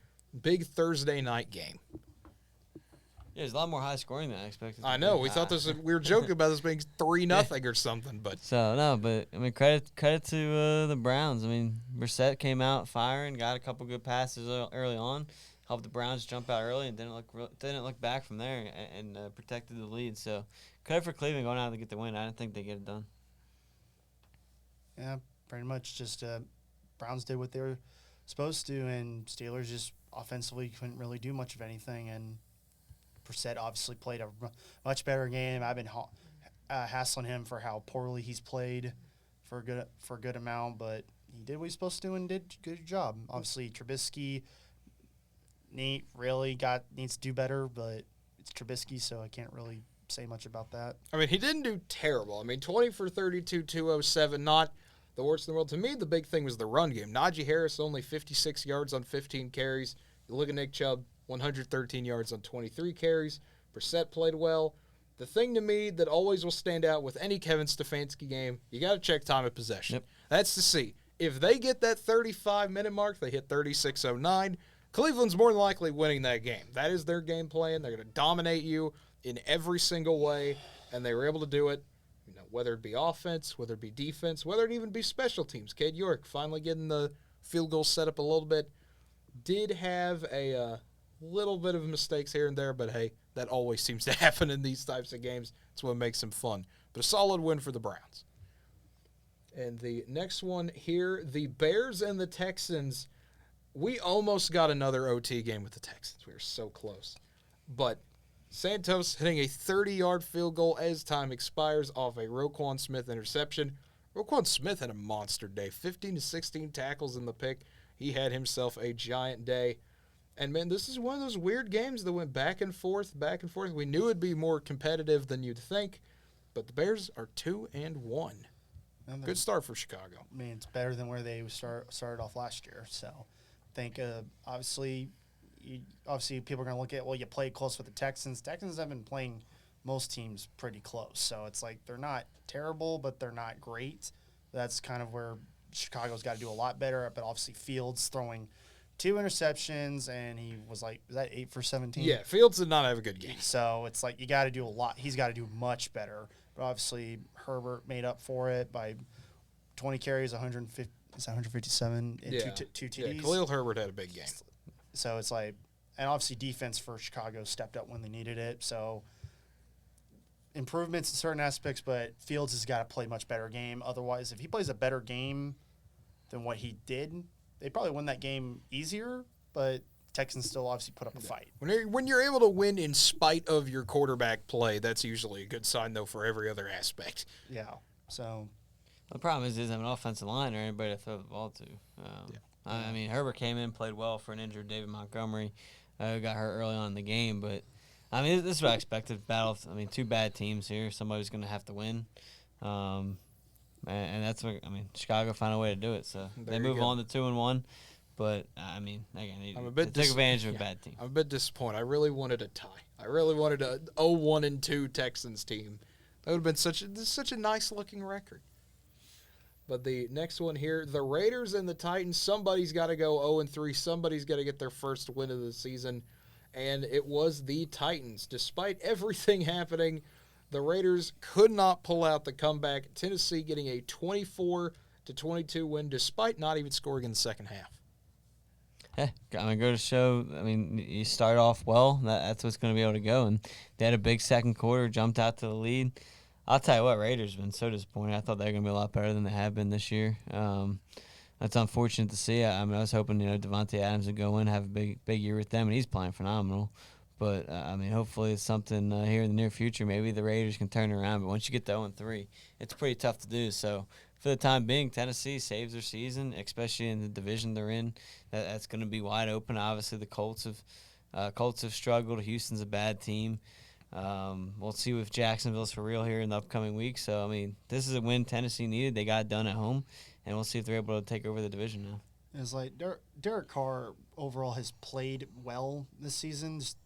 big Thursday night game. Yeah, there's a lot more high scoring than I expected. I know. We thought we were joking about this being 3-0 or something, but credit to the Browns. I mean, Brissett came out firing, got a couple good passes early on, helped the Browns jump out early, and didn't look back from there and protected the lead. So credit for Cleveland going out to get the win. I didn't think they'd get it done. Yeah, pretty much just Browns did what they were supposed to, and Steelers just offensively couldn't really do much of anything. And Brissett obviously played a much better game. I've been hassling him for how poorly he's played for a good amount, but he did what he's supposed to do and did a good job. Obviously, Trubisky, Nate really needs to do better, but it's Trubisky, so I can't really say much about that. I mean, he didn't do terrible. I mean, 20 for 32, 207, not the worst in the world. To me, the big thing was the run game. Najee Harris only 56 yards on 15 carries. You look at Nick Chubb, 113 yards on 23 carries. Brissett played well. The thing to me that always will stand out with any Kevin Stefanski game, you got to check time of possession. Yep. That's to see. If they get that 35-minute mark, they hit 36:09, Cleveland's more than likely winning that game. That is their game plan. They're going to dominate you in every single way, and they were able to do it, whether it be offense, whether it be defense, whether it even be special teams. Cade York finally getting the field goal set up a little bit. Did have a little bit of mistakes here and there, but hey, that always seems to happen in these types of games. That's what makes them fun. But a solid win for the Browns. And the next one here, the Bears and the Texans. We almost got another OT game with the Texans. We were so close. But Santos hitting a 30-yard field goal as time expires off a Roquan Smith interception. Roquan Smith had a monster day, 15 to 16 tackles in the pick. He had himself a giant day. And, man, this is one of those weird games that went back and forth, back and forth. We knew it'd be more competitive than you'd think, but the Bears are 2-1. Good start for Chicago. I mean, it's better than where they started off last year. So I think, obviously people are going to look at, well, you played close with the Texans. Texans have been playing most teams pretty close. So it's like they're not terrible, but they're not great. That's kind of where Chicago's got to do a lot better. But obviously Fields throwing 2 interceptions, and he was like, was that 8 for 17? Yeah, Fields did not have a good game. So it's like you got to do a lot. He's got to do much better. But obviously Herbert made up for it by 20 carries, 157, and two TDs. Yeah, Khalil Herbert had a big game. So it's like, and obviously defense for Chicago stepped up when they needed it. So improvements in certain aspects, but Fields has got to play much better game. Otherwise, if he plays a better game than what he did, they probably win that game easier, but Texans still obviously put up a fight. When you're able to win in spite of your quarterback play, that's usually a good sign, though, for every other aspect. Yeah. So the problem is, have an offensive line or anybody to throw the ball to. I mean, Herbert came in, played well for an injured David Montgomery, who got hurt early on in the game. But, I mean, this is what I expected. Two bad teams here. Somebody's going to have to win. And that's what, Chicago found a way to do it. So they move on to 2-1. But, again, they took advantage of a bad team. I'm a bit disappointed. I really wanted a tie. I really wanted a 0-1-2 Texans team. That would have been such a nice-looking record. But the next one here, the Raiders and the Titans, somebody's got to go 0-3. Somebody's got to get their first win of the season. And it was the Titans. Despite everything happening, the Raiders could not pull out the comeback. Tennessee getting a 24-22 win despite not even scoring in the second half. Yeah, go to show, you start off well. That's what's going to be able to go. And they had a big second quarter, jumped out to the lead. I'll tell you what, Raiders have been so disappointed. I thought they were going to be a lot better than they have been this year. That's unfortunate to see. I was hoping, Devontae Adams would go in, have a big year with them, and he's playing phenomenal. But, I mean, hopefully it's something here in the near future. Maybe the Raiders can turn it around. But once you get to 0-3, it's pretty tough to do. So, for the time being, Tennessee saves their season, especially in the division they're in. That's going to be wide open. Obviously, the Colts have struggled. Houston's a bad team. We'll see if Jacksonville's for real here in the upcoming week. So, I mean, this is a win Tennessee needed. They got it done at home, and we'll see if they're able to take over the division now. It's like Derek Carr overall has played well this season. Just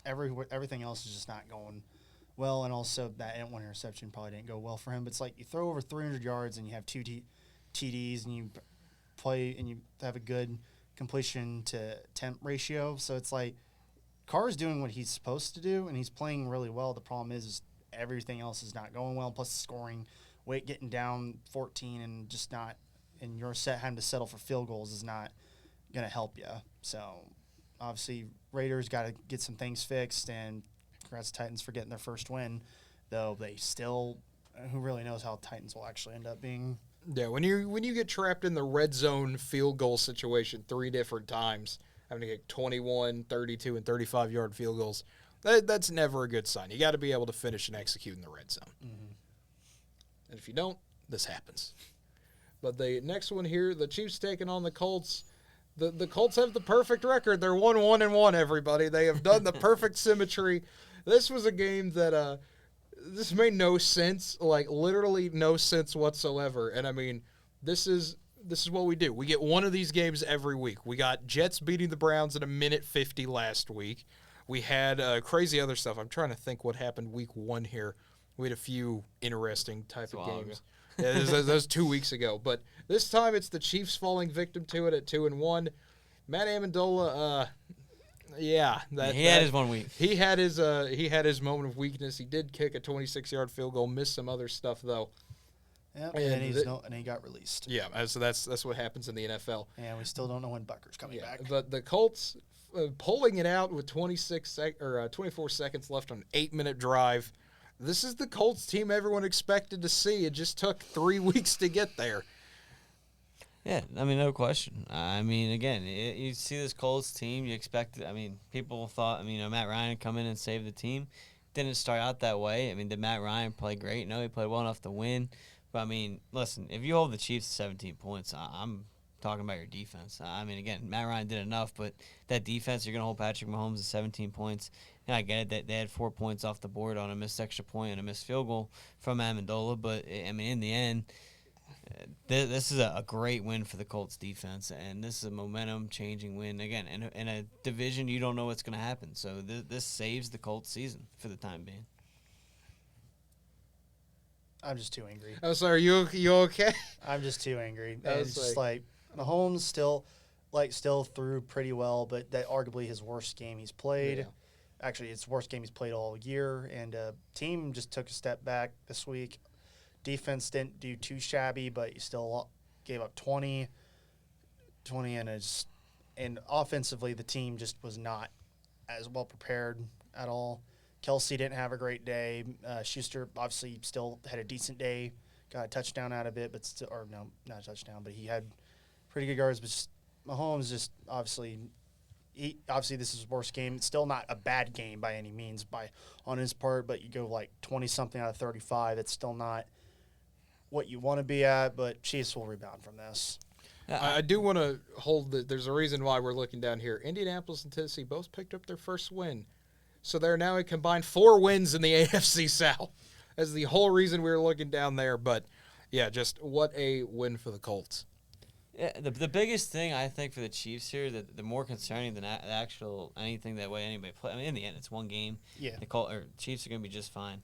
everything else is just not going well, and also that one interception probably didn't go well for him. But it's like you throw over 300 yards and you have two TDs and you play and you have a good completion to attempt ratio. So it's like Carr is doing what he's supposed to do, and he's playing really well. The problem is everything else is not going well. Plus the scoring, getting down 14 and just not, and you're having to settle for field goals is not going to help you. So obviously Raiders got to get some things fixed, and congrats to Titans for getting their first win, though they still, who really knows how Titans will actually end up being. Yeah, when you get trapped in the red zone field goal situation 3 different times, having to get 21, 32, and 35-yard field goals, that's never a good sign. You got to be able to finish and execute in the red zone. Mm-hmm. And if you don't, this happens. But the next one here, the Chiefs taking on the Colts. The Colts have the perfect record. They're 1-1-1, everybody. They have done the perfect symmetry. This was a game that this made no sense, like literally no sense whatsoever. And I mean, this is what we do. We get one of these games every week. We got Jets beating the Browns in a minute 50 last week. We had crazy other stuff. I'm trying to think what happened week 1 here. We had a few interesting type of games. Yeah, that was 2 weeks ago. But this time it's the Chiefs falling victim to it at 2-1. Matt Amendola, he had his 1 week. He had his moment of weakness. He did kick a 26-yard field goal, missed some other stuff though. Yep, and he got released. Yeah, so that's what happens in the NFL. And we still don't know when Bucker's coming back. But the Colts pulling it out with 24 seconds left on an 8-minute drive. This is the Colts team everyone expected to see. It just took 3 weeks to get there. Yeah, I mean, no question. I mean, again, you see this Colts team, you expect, I mean, people thought, Matt Ryan would come in and save the team. Didn't start out that way. I mean, did Matt Ryan play great? No, he played well enough to win. But, I mean, listen, if you hold the Chiefs to 17 points, I'm talking about your defense. I mean, again, Matt Ryan did enough, but that defense, you're going to hold Patrick Mahomes to 17 points. And I get it that they had 4 points off the board on a missed extra point and a missed field goal from Amendola. But, I mean, in the end, this is a great win for the Colts defense, and this is a momentum-changing win. Again, in a division, you don't know what's going to happen. So this saves the Colts season for the time being. I'm just too angry. Oh, sorry, you okay? I'm just too angry. It's just like Mahomes still threw pretty well, but that arguably his worst game he's played. Yeah. Actually, it's the worst game he's played all year, and team just took a step back this week. Defense didn't do too shabby, but you still gave up 20 and offensively the team just was not as well prepared at all. Kelsey didn't have a great day. Schuster obviously still had a decent day, got a touchdown out of it, but still, or no, not a touchdown, but he had pretty good yards. But just, Mahomes just obviously this is his worst game. It's still not a bad game by any means on his part, but you go like 20-something out of 35. It's still not what you want to be at, but Chiefs will rebound from this. I do want to hold that. There's a reason why we're looking down here. Indianapolis and Tennessee both picked up their first win. So they're now a combined 4 wins in the AFC South. That's the whole reason we were looking down there. But, yeah, just what a win for the Colts. Yeah, the biggest thing I think for the Chiefs here, the more concerning than actual anything that way anybody play. I mean, in the end, it's one game. Yeah. The Chiefs are going to be just fine.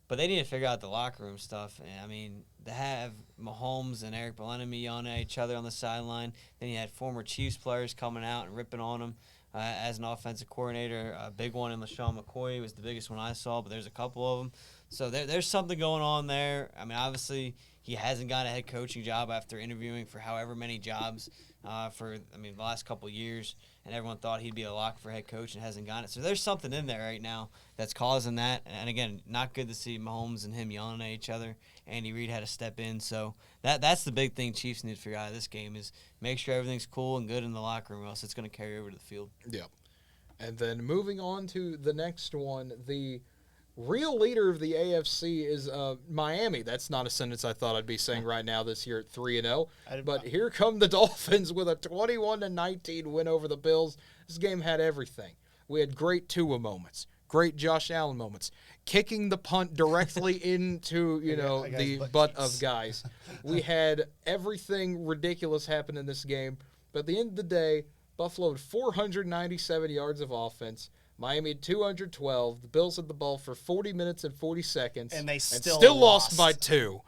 But they need to figure out the locker room stuff. And, I mean, to have Mahomes and Eric Bieniemy yelling at each other on the sideline. Then you had former Chiefs players coming out and ripping on them as an offensive coordinator. A big one in LaShawn McCoy was the biggest one I saw, but there's a couple of them. So there's something going on there. I mean, obviously, he hasn't got a head coaching job after interviewing for however many jobs the last couple of years, and everyone thought he'd be a lock for head coach and hasn't gotten it. So there's something in there right now that's causing that. And, again, not good to see Mahomes and him yelling at each other. Andy Reid had to step in. So that's the big thing Chiefs need to figure out of this game is make sure everything's cool and good in the locker room, or else it's going to carry over to the field. Yeah. And then moving on to the next one, the real leader of the AFC is Miami. That's not a sentence I thought I'd be saying right now this year at 3-0. But here come the Dolphins with a 21-19 win over the Bills. This game had everything. We had great Tua moments, great Josh Allen moments, kicking the punt directly into, the butt of guys. We had everything ridiculous happen in this game. But at the end of the day, Buffalo had 497 yards of offense. Miami had 212. The Bills had the ball for 40 minutes and 40 seconds. And they still lost by 2.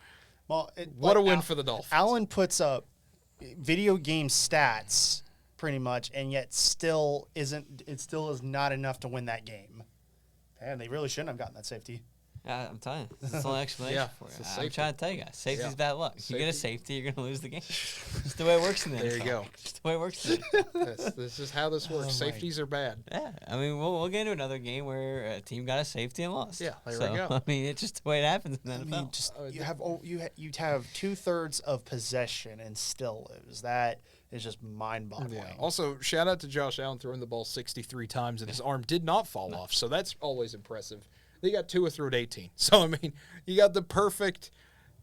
Well, what a win for the Dolphins. Allen puts up video game stats pretty much, and yet still is not enough to win that game. And they really shouldn't have gotten that safety. I'm telling you, that's the only explanation for it. I'm trying to tell you guys, safety's bad luck. If you get a safety, you're going to lose the game. Just the way it works in the NFL. There you go. Just the way it works in the This is how this works. Safeties are bad. Yeah, I mean, we'll get into another game where a team got a safety and lost. Yeah, there we go. I mean, it's just the way it happens in the NFL. You have 2/3 of possession and still lose. That is just mind-boggling. Yeah. Also, shout out to Josh Allen throwing the ball 63 times and his arm did not fall off. So that's always impressive. They got Tua through at 18. So, I mean, you got the perfect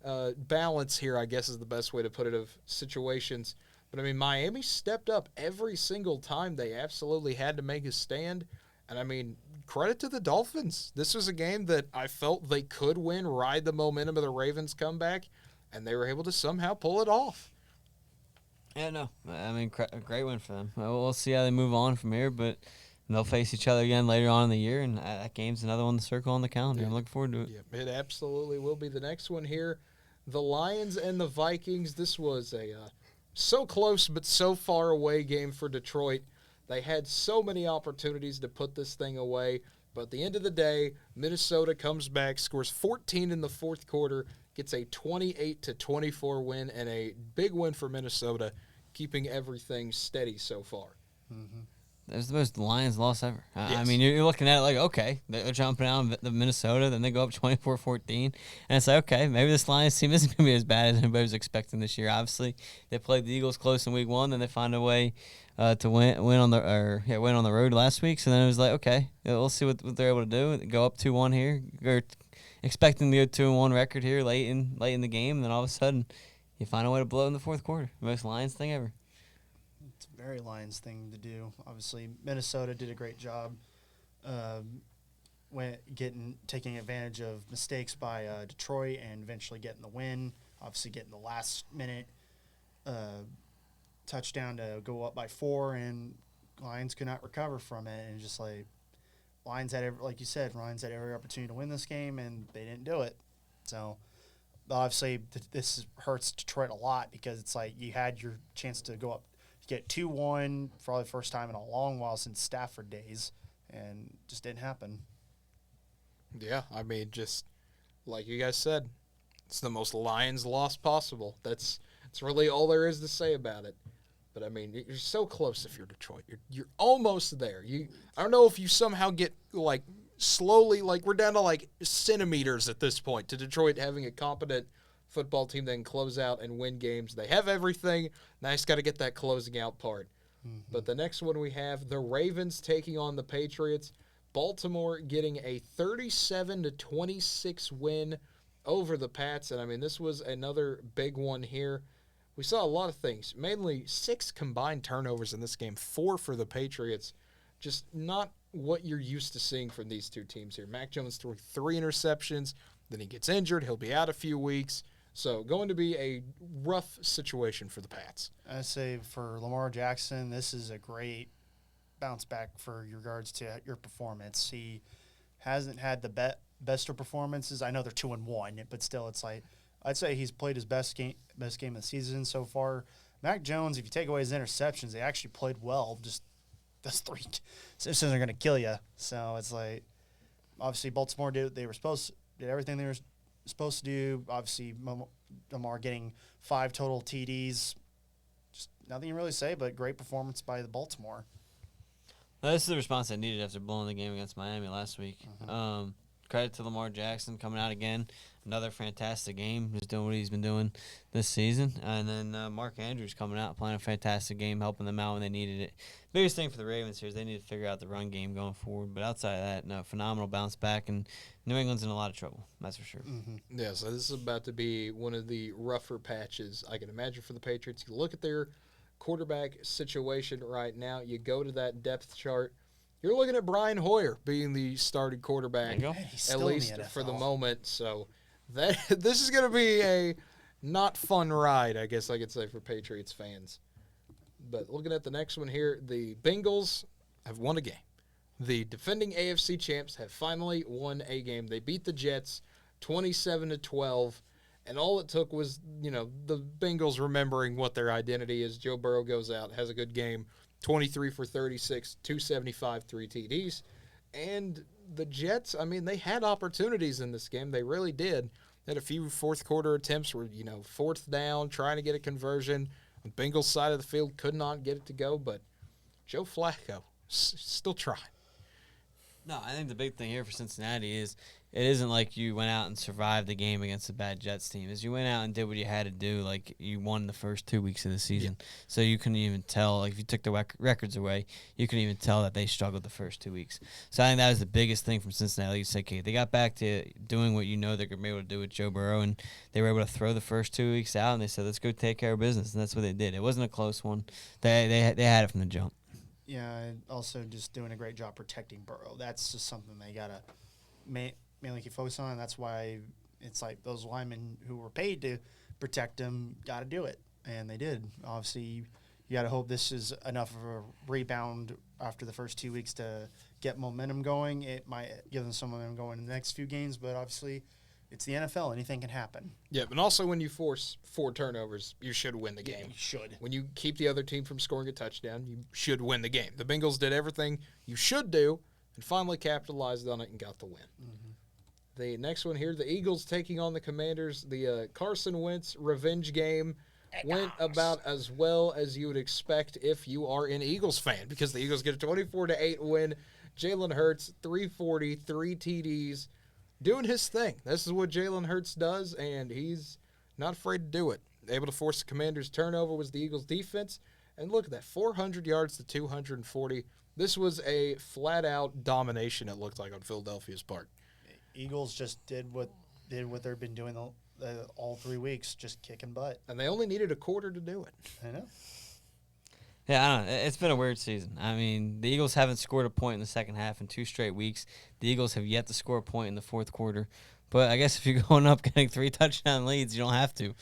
balance here, I guess is the best way to put it, of situations. But, I mean, Miami stepped up every single time they absolutely had to make a stand. And, I mean, credit to the Dolphins. This was a game that I felt they could win, ride the momentum of the Ravens' comeback, and they were able to somehow pull it off. Yeah, no. I mean, a great win for them. We'll see how they move on from here, but they'll face each other again later on in the year, and that game's another one to circle on the calendar. Yeah. I'm looking forward to it. Yeah, it absolutely will be the next one here. The Lions and the Vikings. This was a so close but so far away game for Detroit. They had so many opportunities to put this thing away, but at the end of the day, Minnesota comes back, scores 14 in the fourth quarter, gets a 28-24 win, and a big win for Minnesota, keeping everything steady so far. Mm-hmm. That's the most Lions loss ever. Yes. I mean, you're looking at it like, okay, they're jumping out of the Minnesota, then they go up 24-14, and it's like, okay, maybe this Lions team isn't going to be as bad as anybody was expecting this year. Obviously, they played the Eagles close in week 1, then they find a way to win on the road last week. So then it was like, okay, we'll see what they're able to do. Go up 2-1 here. They're expecting the 2-1 record here late in the game, and then all of a sudden, you find a way to blow in the fourth quarter. Most Lions thing ever. It's a very Lions thing to do. Obviously, Minnesota did a great job taking advantage of mistakes by Detroit and eventually getting the win. Obviously, getting the last minute touchdown to go up by 4, and Lions could not recover from it. And just like Lions had every opportunity to win this game, and they didn't do it. So obviously, this hurts Detroit a lot because it's like you had your chance to go up. Get 2-1 for probably the first time in a long while since Stafford days, and just didn't happen. Yeah, I mean, just like you guys said, it's the most Lions loss possible. That's really all there is to say about it. But I mean, you're so close if you're Detroit. You're almost there. I don't know if you somehow get like slowly, like we're down to like centimeters at this point to Detroit having a competent football team that can close out and win games. They have everything. Now just got to get that closing out part. Mm-hmm. But the next one we have the Ravens taking on the Patriots. Baltimore getting a 37-26 win over the Pats. And I mean, this was another big one here. We saw a lot of things, mainly 6 combined turnovers in this game, 4 for the Patriots. Just not what you're used to seeing from these two teams here. Mac Jones throwing 3 interceptions. Then he gets injured. He'll be out a few weeks. So going to be a rough situation for the Pats. I say for Lamar Jackson, this is a great bounce back for regards to your performance. He hasn't had the best of performances. I know they're 2-1, but still, it's like I'd say he's played his best game of the season so far. Mac Jones, if you take away his interceptions, they actually played well. Just those 3 interceptions are going to kill you. So it's like obviously Baltimore did everything they were supposed to do. Obviously, Lamar getting 5 total TDs. Just nothing you really say, but great performance by the Baltimore. This is the response I needed after blowing the game against Miami last week. Mm-hmm. credit to Lamar Jackson coming out again. Another fantastic game, just doing what he's been doing this season. And then Mark Andrews coming out, playing a fantastic game, helping them out when they needed it. Biggest thing for the Ravens here is they need to figure out the run game going forward. But outside of that, no, phenomenal bounce back. And New England's in a lot of trouble, that's for sure. Mm-hmm. Yeah, so this is about to be one of the rougher patches I can imagine for the Patriots. You look at their quarterback situation right now. You go to that depth chart. You're looking at Brian Hoyer being the starting quarterback, at least for the moment. So this is going to be a not fun ride, I guess I could say, for Patriots fans. But looking at the next one here, the Bengals have won a game. The defending AFC champs have finally won a game. They beat the Jets 27-12. And all it took was, the Bengals remembering what their identity is. Joe Burrow goes out, has a good game, 23 for 36, 275, 3 TDs. And the Jets, they had opportunities in this game. They really did. They had a few fourth-quarter attempts where, fourth down, trying to get a conversion. On the Bengals side of the field, could not get it to go. But Joe Flacco, still trying. No, I think the big thing here for Cincinnati is it isn't like you went out and survived the game against a bad Jets team. Is you went out and did what you had to do. Like, you won the first 2 weeks of the season. Yeah. So you couldn't even tell. Like, if you took the records away, you couldn't even tell that they struggled the first 2 weeks. So I think that was the biggest thing from Cincinnati. Like you said, Kate, they got back to doing what they're going to be able to do with Joe Burrow, and they were able to throw the first 2 weeks out, and they said, let's go take care of business. And that's what they did. It wasn't a close one. They had it from the jump. Yeah, and also just doing a great job protecting Burrow. That's just something they got to mainly keep focused on. That's why it's like those linemen who were paid to protect him got to do it, and they did. Obviously, you got to hope this is enough of a rebound after the first 2 weeks to get momentum going. It might give them some momentum going in the next few games, but obviously it's the NFL. Anything can happen. Yeah, but also when you force 4 turnovers, you should win the game. Yeah, you should. When you keep the other team from scoring a touchdown, you should win the game. The Bengals did everything you should do and finally capitalized on it and got the win. Mm-hmm. The next one here, the Eagles taking on the Commanders. The Carson Wentz revenge game went about as well as you would expect if you are an Eagles fan, because the Eagles get a 24-8 win. Jalen Hurts, 340, 3 TDs. Doing his thing. This is what Jalen Hurts does, and he's not afraid to do it. Able to force the Commanders' turnover was the Eagles' defense. And look at that, 400 yards to 240. This was a flat-out domination, it looked like, on Philadelphia's part. Eagles just did what they've been doing all 3 weeks, just kicking butt. And they only needed a quarter to do it. I know. Yeah, I don't know. It's been a weird season. The Eagles haven't scored a point in the second half in 2 straight weeks. The Eagles have yet to score a point in the fourth quarter. But I guess if you're going up getting 3 touchdown leads, you don't have to.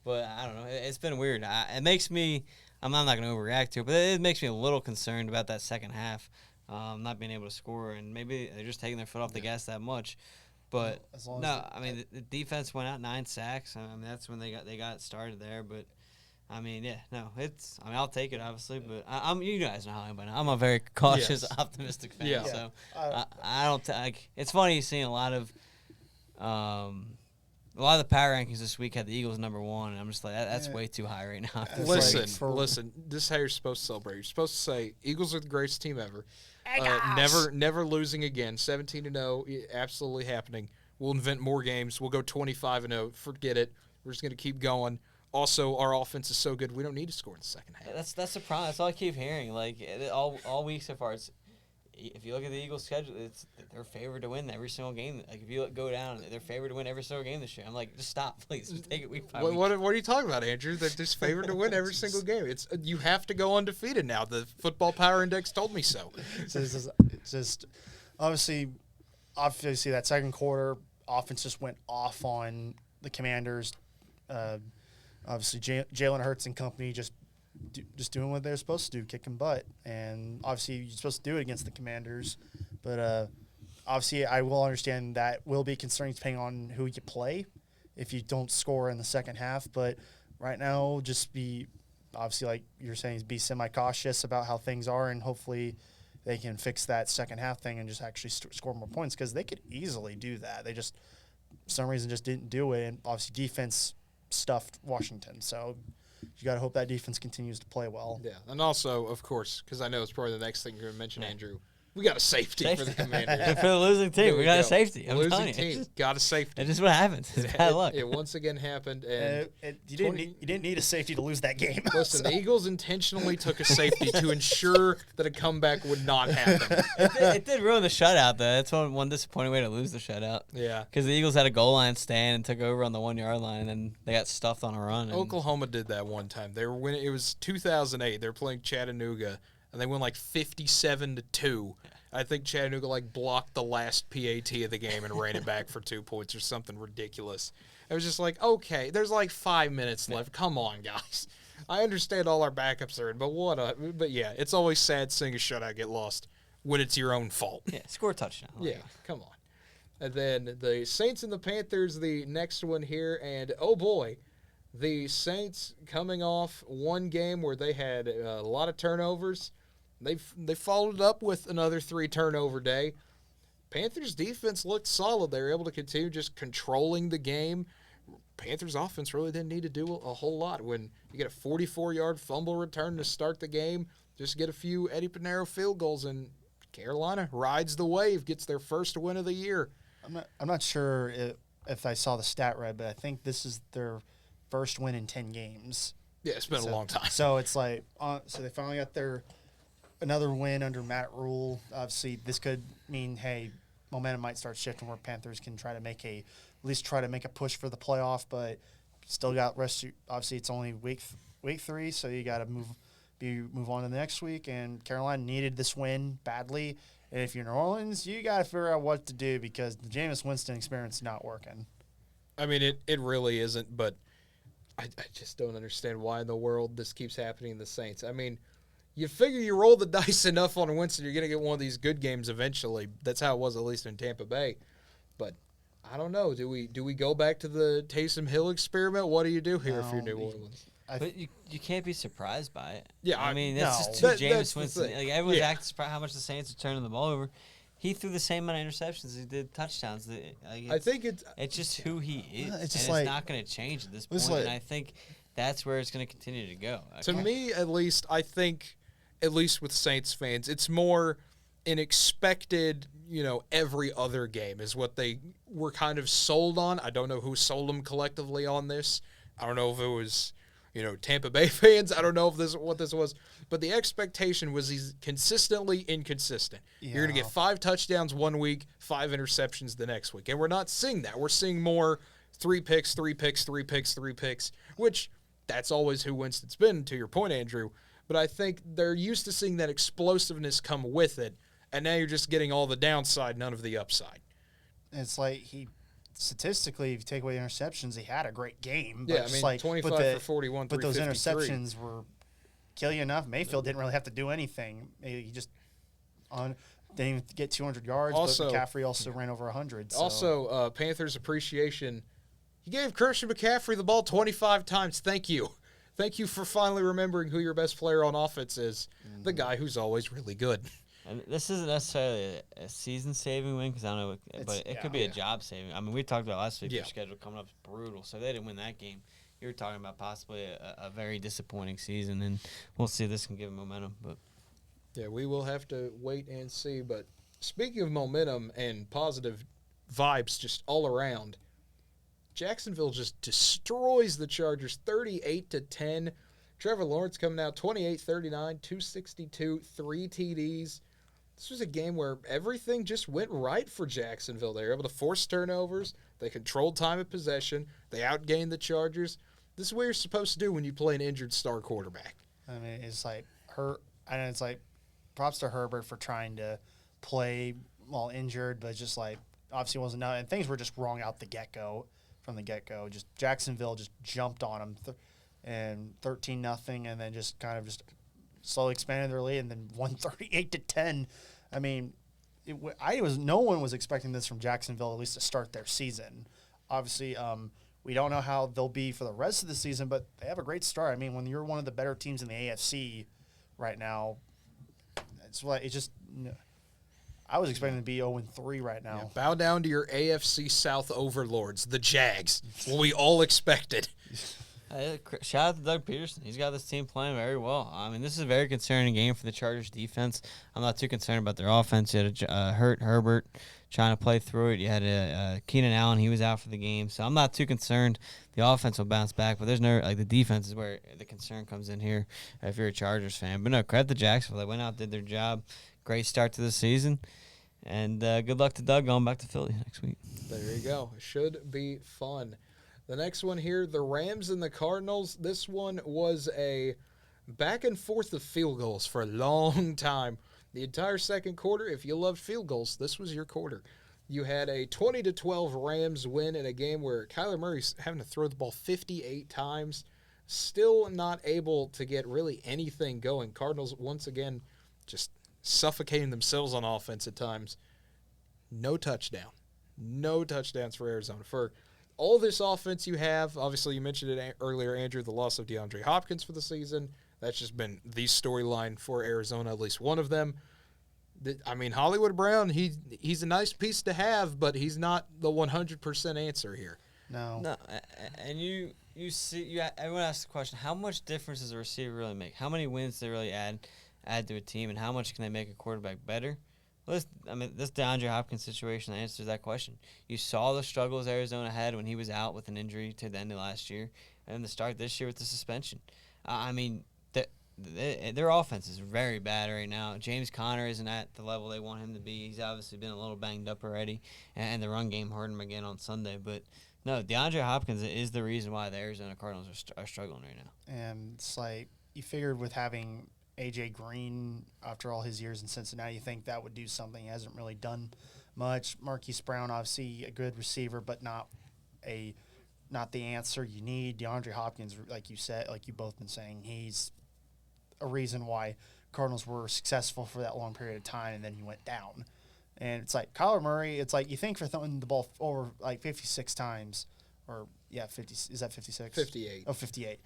But I don't know. It's been weird. It makes me – I'm not going to overreact to it, but it makes me a little concerned about that second half, not being able to score. And maybe they're just taking their foot off the gas that much. But, the defense went out 9 sacks. That's when they got started there. But – I'll take it, obviously, but I'm you guys know how I am by now. I'm a very cautious, optimistic fan. Yeah. So I don't it's funny seeing a lot of the power rankings this week had the Eagles number 1, and I'm just like, that's way too high right now. Listen. This is how you're supposed to celebrate. You're supposed to say Eagles are the greatest team ever. Never losing again. 17-0, absolutely happening. We'll invent more games. We'll go 25-0. Forget it. We're just gonna keep going. Also, our offense is so good, we don't need to score in the second half. That's the problem. That's all I keep hearing. Like, all week so far, if you look at the Eagles' schedule, they're favored to win every single game. Like, if you go down, they're favored to win every single game this year. I'm like, just stop, please. Just take it week by week. What are you talking about, Andrew? They're just favored to win every single game. You have to go undefeated now. The Football Power Index told me so. It's just obviously that second quarter, offense just went off on the Commanders. Obviously, Jalen Hurts and company just doing what they're supposed to do, kicking butt. And obviously, you're supposed to do it against the Commanders. But obviously, I will understand that will be concerning depending on who you play if you don't score in the second half. But right now, just be, obviously, like you're saying, be semi-cautious about how things are, and hopefully they can fix that second half thing and just actually score more points, because they could easily do that. They just, for some reason, just didn't do it. And obviously, defense stuffed Washington, so you got to hope that defense continues to play well. Yeah, and also, of course, because I know it's probably the next thing you're going to mention, Andrew, We got a safety for the Commanders. For the losing team, There we got go. a safety. I'm Losing telling you. team got a safety. It's just what happens. It's bad luck. It once again happened, and You didn't need a safety to lose that game. listen, the Eagles intentionally took a safety to ensure that a comeback would not happen. It did ruin the shutout, though. That's one disappointing way to lose the shutout. Yeah. Because the Eagles had a goal line stand and took over on the 1 yard line, and then they got stuffed on a run. And Oklahoma did that one time. They were winning. It was 2008. They were playing Chattanooga, and they won like 57-2. I think Chattanooga blocked the last PAT of the game and ran it back for 2 points or something ridiculous. It was just okay, there's 5 minutes left. Come on, guys. I understand all our backups are in, but yeah, it's always sad seeing a shutout get lost when it's your own fault. yeah, score a touchdown. Yeah, come on. And then the Saints and the Panthers, the next one here, and oh boy, the Saints coming off one game where they had a lot of turnovers. They followed it up with another 3 turnover day. Panthers defense looked solid. They were able to continue just controlling the game. Panthers offense really didn't need to do a whole lot. When you get a 44-yard fumble return to start the game, just get a few Eddie Pinheiro field goals, and Carolina rides the wave, gets their first win of the year. I'm not sure if I saw the stat right, but I think this is their first win in 10 games. Yeah, it's been a long time. So it's so they finally got another win under Matt Rule. Obviously, this could mean, hey, momentum might start shifting where Panthers can try to make at least a push for the playoff, but still got obviously it's only week 3, so you got to move on to the next week, and Carolina needed this win badly. And if you're New Orleans, you got to figure out what to do because the Jameis Winston experience is not working. I mean, it really isn't, but I just don't understand why in the world this keeps happening in the Saints. I mean, you figure you roll the dice enough on Winston, you're going to get one of these good games eventually. That's how it was, at least in Tampa Bay. But I don't know. Do we go back to the Taysom Hill experiment? What do you do here if you're New Orleans? But you can't be surprised by it. Yeah, I mean, that's just too Jameis Winston. Everyone's acting surprised how much the Saints are turning the ball over. He threw the same amount of interceptions as he did touchdowns. I think it's just who he is. It's just it's not going to change at this point. And I think that's where it's going to continue to go. To me, at least, I think, at least with Saints fans, it's more an expected, every other game is what they were kind of sold on. I don't know who sold them collectively on this. I don't know if it was, Tampa Bay fans. I don't know what this was. But the expectation was he's consistently inconsistent. Yeah. You're going to get 5 touchdowns one week, 5 interceptions the next week. And we're not seeing that. We're seeing more 3 picks, 3 picks, 3 picks, 3 picks, which that's always who Winston's been, to your point, Andrew. But I think they're used to seeing that explosiveness come with it. And now you're just getting all the downside, none of the upside. It's statistically, if you take away interceptions, he had a great game. But yeah, I mean, 25 for 41, but those interceptions were kill you enough. Mayfield didn't really have to do anything. He just didn't even get 200 yards, but McCaffrey also ran over 100. So. Also, Panthers appreciation. You gave Christian McCaffrey the ball 25 times. Thank you. Thank you for finally remembering who your best player on offense is, the guy who's always really good. And this isn't necessarily a season-saving win because I don't know, but it could be a job-saving. I mean, we talked about last week. Their schedule coming up is brutal, so they didn't win that game. You were talking about possibly a very disappointing season, and we'll see if this can give them momentum. But yeah, we will have to wait and see. But speaking of momentum and positive vibes just all around, Jacksonville just destroys the Chargers 38-10. Trevor Lawrence coming out 28-39, 262, 3 TDs. This was a game where everything just went right for Jacksonville. They were able to force turnovers. They controlled time of possession. They outgained the Chargers. This is what you're supposed to do when you play an injured star quarterback. I mean, it's props to Herbert for trying to play while injured, but just obviously wasn't enough. And things were just wrong from the get-go. Just Jacksonville just jumped on them and 13-0, and then just kind of slowly expanded their lead, and then won 38-10. I mean, no one was expecting this from Jacksonville, at least to start their season. Obviously, we don't know how they'll be for the rest of the season, but they have a great start. I mean, when you're one of the better teams in the AFC right now, I was expecting to be 0-3 right now. Yeah, bow down to your AFC South overlords, the Jags. What we all expected. Shout out to Doug Peterson. He's got this team playing very well. I mean, this is a very concerning game for the Chargers defense. I'm not too concerned about their offense. You had a hurt Herbert trying to play through it. You had a Keenan Allen. He was out for the game. So I'm not too concerned. The offense will bounce back, but there's no the defense is where the concern comes in here if you're a Chargers fan. But no, credit to Jacksonville. They went out, did their job. Great start to the season. And good luck to Doug going back to Philly next week. There you go. Should be fun. The next one here, the Rams and the Cardinals. This one was a back and forth of field goals for a long time. The entire second quarter, if you loved field goals, this was your quarter. You had a 20-12 Rams win in a game where Kyler Murray's having to throw the ball 58 times, still not able to get really anything going. Cardinals, once again, just suffocating themselves on offense at times. No touchdown. No touchdowns for Arizona. For all this offense you have, obviously you mentioned it earlier, Andrew, the loss of DeAndre Hopkins for the season. That's just been the storyline for Arizona, at least one of them. I mean, Hollywood Brown, he's a nice piece to have, but he's not the 100% answer here. No, and you see, everyone asks the question: how much difference does a receiver really make? How many wins do they really add to a team, and how much can they make a quarterback better? Well, this DeAndre Hopkins situation answers that question. You saw the struggles Arizona had when he was out with an injury to the end of last year, and the start this year with the suspension. Their offense is very bad right now. James Conner isn't at the level they want him to be. He's obviously been a little banged up already, and the run game hurt him again on Sunday. But, no, DeAndre Hopkins is the reason why the Arizona Cardinals are struggling right now. And it's like you figured with having A.J. Green after all his years in Cincinnati, you think that would do something. He hasn't really done much. Marquise Brown, obviously a good receiver, but not the answer you need. DeAndre Hopkins, like you said, like you both been saying, he's a reason why Cardinals were successful for that long period of time, and then he went down. And it's like Kyler Murray, it's like you think for throwing the ball over like 56 times, or 50, is that 56? 58. Oh, 58.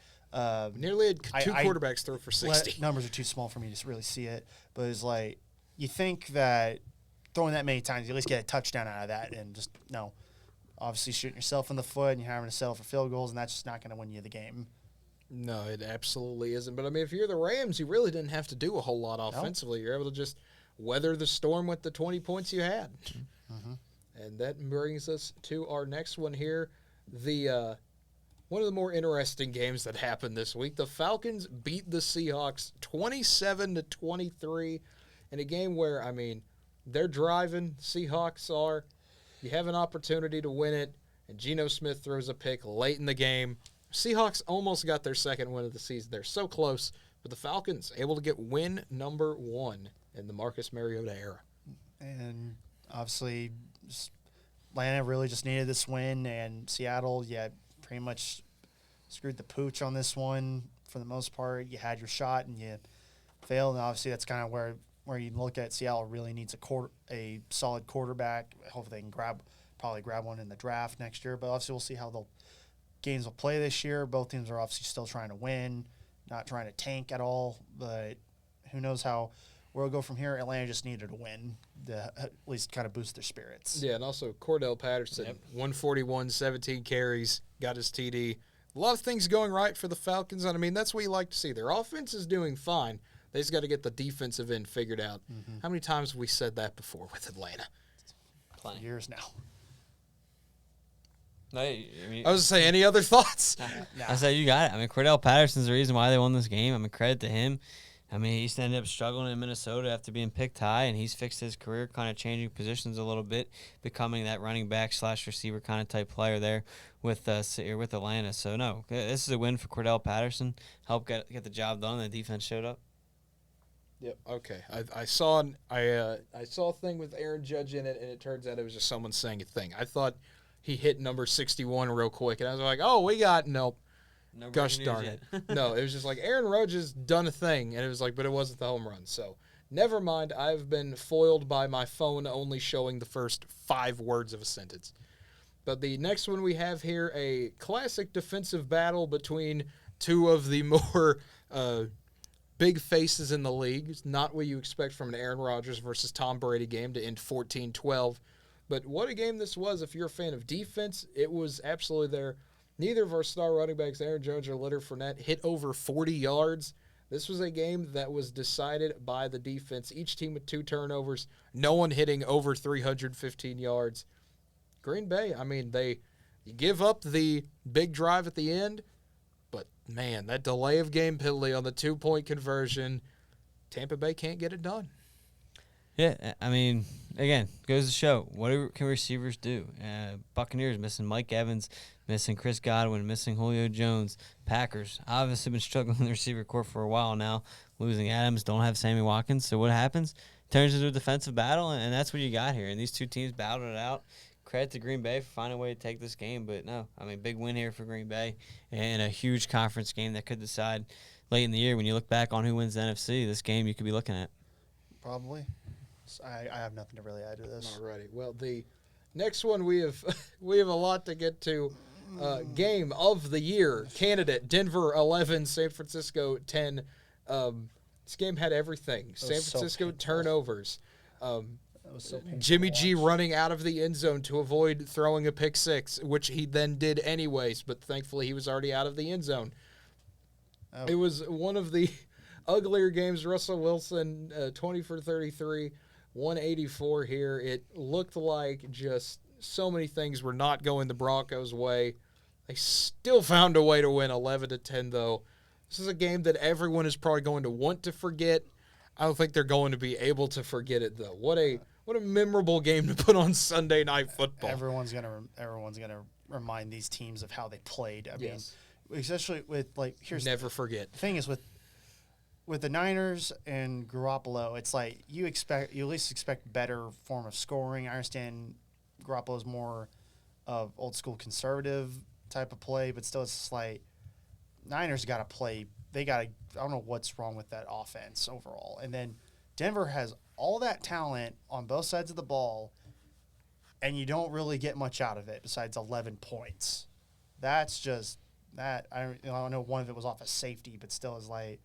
Nearly had two quarterbacks throw for 60. Numbers are too small for me to really see it, but it's like you think that throwing that many times, you at least get a touchdown out of that, and just no. Obviously shooting yourself in the foot, and you're having to settle for field goals, and that's just not going to win you the game. No, it absolutely isn't. But, I mean, if you're the Rams, you really didn't have to do a whole lot offensively. You're able to just weather the storm with the 20 points you had. Mm-hmm. And that brings us to our next one here. One of the more interesting games that happened this week. The Falcons beat the Seahawks 27-23 in a game where, I mean, they're driving. Seahawks are. You have an opportunity to win it, and Geno Smith throws a pick late in the game. Seahawks almost got their second win of the season. They're so close, but the Falcons able to get win number 1 in the Marcus Mariota era. And obviously, Atlanta really just needed this win, and Seattle, pretty much screwed the pooch on this one for the most part. You had your shot, and you failed, and obviously that's kind of where you look at Seattle really needs a solid quarterback. Hopefully they can probably grab one in the draft next year, but obviously we'll see how games will play this year. Both teams are obviously still trying to win, not trying to tank at all, but who knows where we'll go from here. Atlanta just needed a win to at least kind of boost their spirits. Yeah, and also Cordell Patterson, 141, 17 carries, got his TD. A lot of things going right for the Falcons, and I mean, that's what you like to see. Their offense is doing fine. They just got to get the defensive end figured out. Mm-hmm. How many times have we said that before with Atlanta? Plenty. Years now. No, I was going to say, any other thoughts? I said you got it. I mean, Cordell Patterson's the reason why they won this game. I mean, credit to him. I mean, he used to end up struggling in Minnesota after being picked high, and he's fixed his career, kind of changing positions a little bit, becoming that running back / receiver kind of type player there with Atlanta. So, no, this is a win for Cordell Patterson. Helped get the job done. The defense showed up. Yep. Okay. I saw a thing with Aaron Judge in it, and it turns out it was just someone saying a thing. I thought he hit number 61 real quick, and I was like, oh, we got nope. No gosh darn it. No, it was just like Aaron Rodgers has done a thing, and it was like, but it wasn't the home run. So never mind. I've been foiled by my phone only showing the first 5 words of a sentence. But the next one we have here, a classic defensive battle between two of the more big faces in the league. It's not what you expect from an Aaron Rodgers versus Tom Brady game to end 14-12. But what a game this was. If you're a fan of defense, it was absolutely there. Neither of our star running backs, Aaron Jones or Leonard Fournette, hit over 40 yards. This was a game that was decided by the defense. Each team with 2 turnovers. No one hitting over 315 yards. Green Bay, I mean, they give up the big drive at the end, but, man, that delay of game penalty on the 2-point conversion, Tampa Bay can't get it done. Yeah, I mean, again, goes to show, what can receivers do? Buccaneers missing Mike Evans, missing Chris Godwin, missing Julio Jones. Packers obviously been struggling in the receiver corps for a while now, losing Adams, don't have Sammy Watkins. So what happens? Turns into a defensive battle, and that's what you got here. And these two teams battled it out. Credit to Green Bay for finding a way to take this game. But, no, I mean, big win here for Green Bay and a huge conference game that could decide late in the year. When you look back on who wins the NFC, this game you could be looking at. Probably. I have nothing to really add to this. Alrighty. Well, the next one we have a lot to get to. Game of the year candidate: Denver 11, San Francisco 10. This game had everything. San Francisco turnovers. Jimmy G running out of the end zone to avoid throwing a pick six, which he then did anyways, but thankfully he was already out of the end zone. It was one of the uglier games. Russell Wilson, 20 for 33, 184 here. It looked like just so many things were not going the Broncos' way. They still found a way to win 11-10, though. This is a game that everyone is probably going to want to forget. I don't think they're going to be able to forget it, though. What a memorable game to put on Sunday Night Football. Everyone's gonna remind these teams of how they played. I mean, especially with never forget. The thing is with the Niners and Garoppolo, it's like you at least expect better form of scoring. I understand Garoppolo's more of old school conservative type of play, but still it's just like Niners got to play. I don't know what's wrong with that offense overall. And then Denver has all that talent on both sides of the ball, and you don't really get much out of it besides 11 points. That's just that. I don't know, one of it was off a safety, but still is like,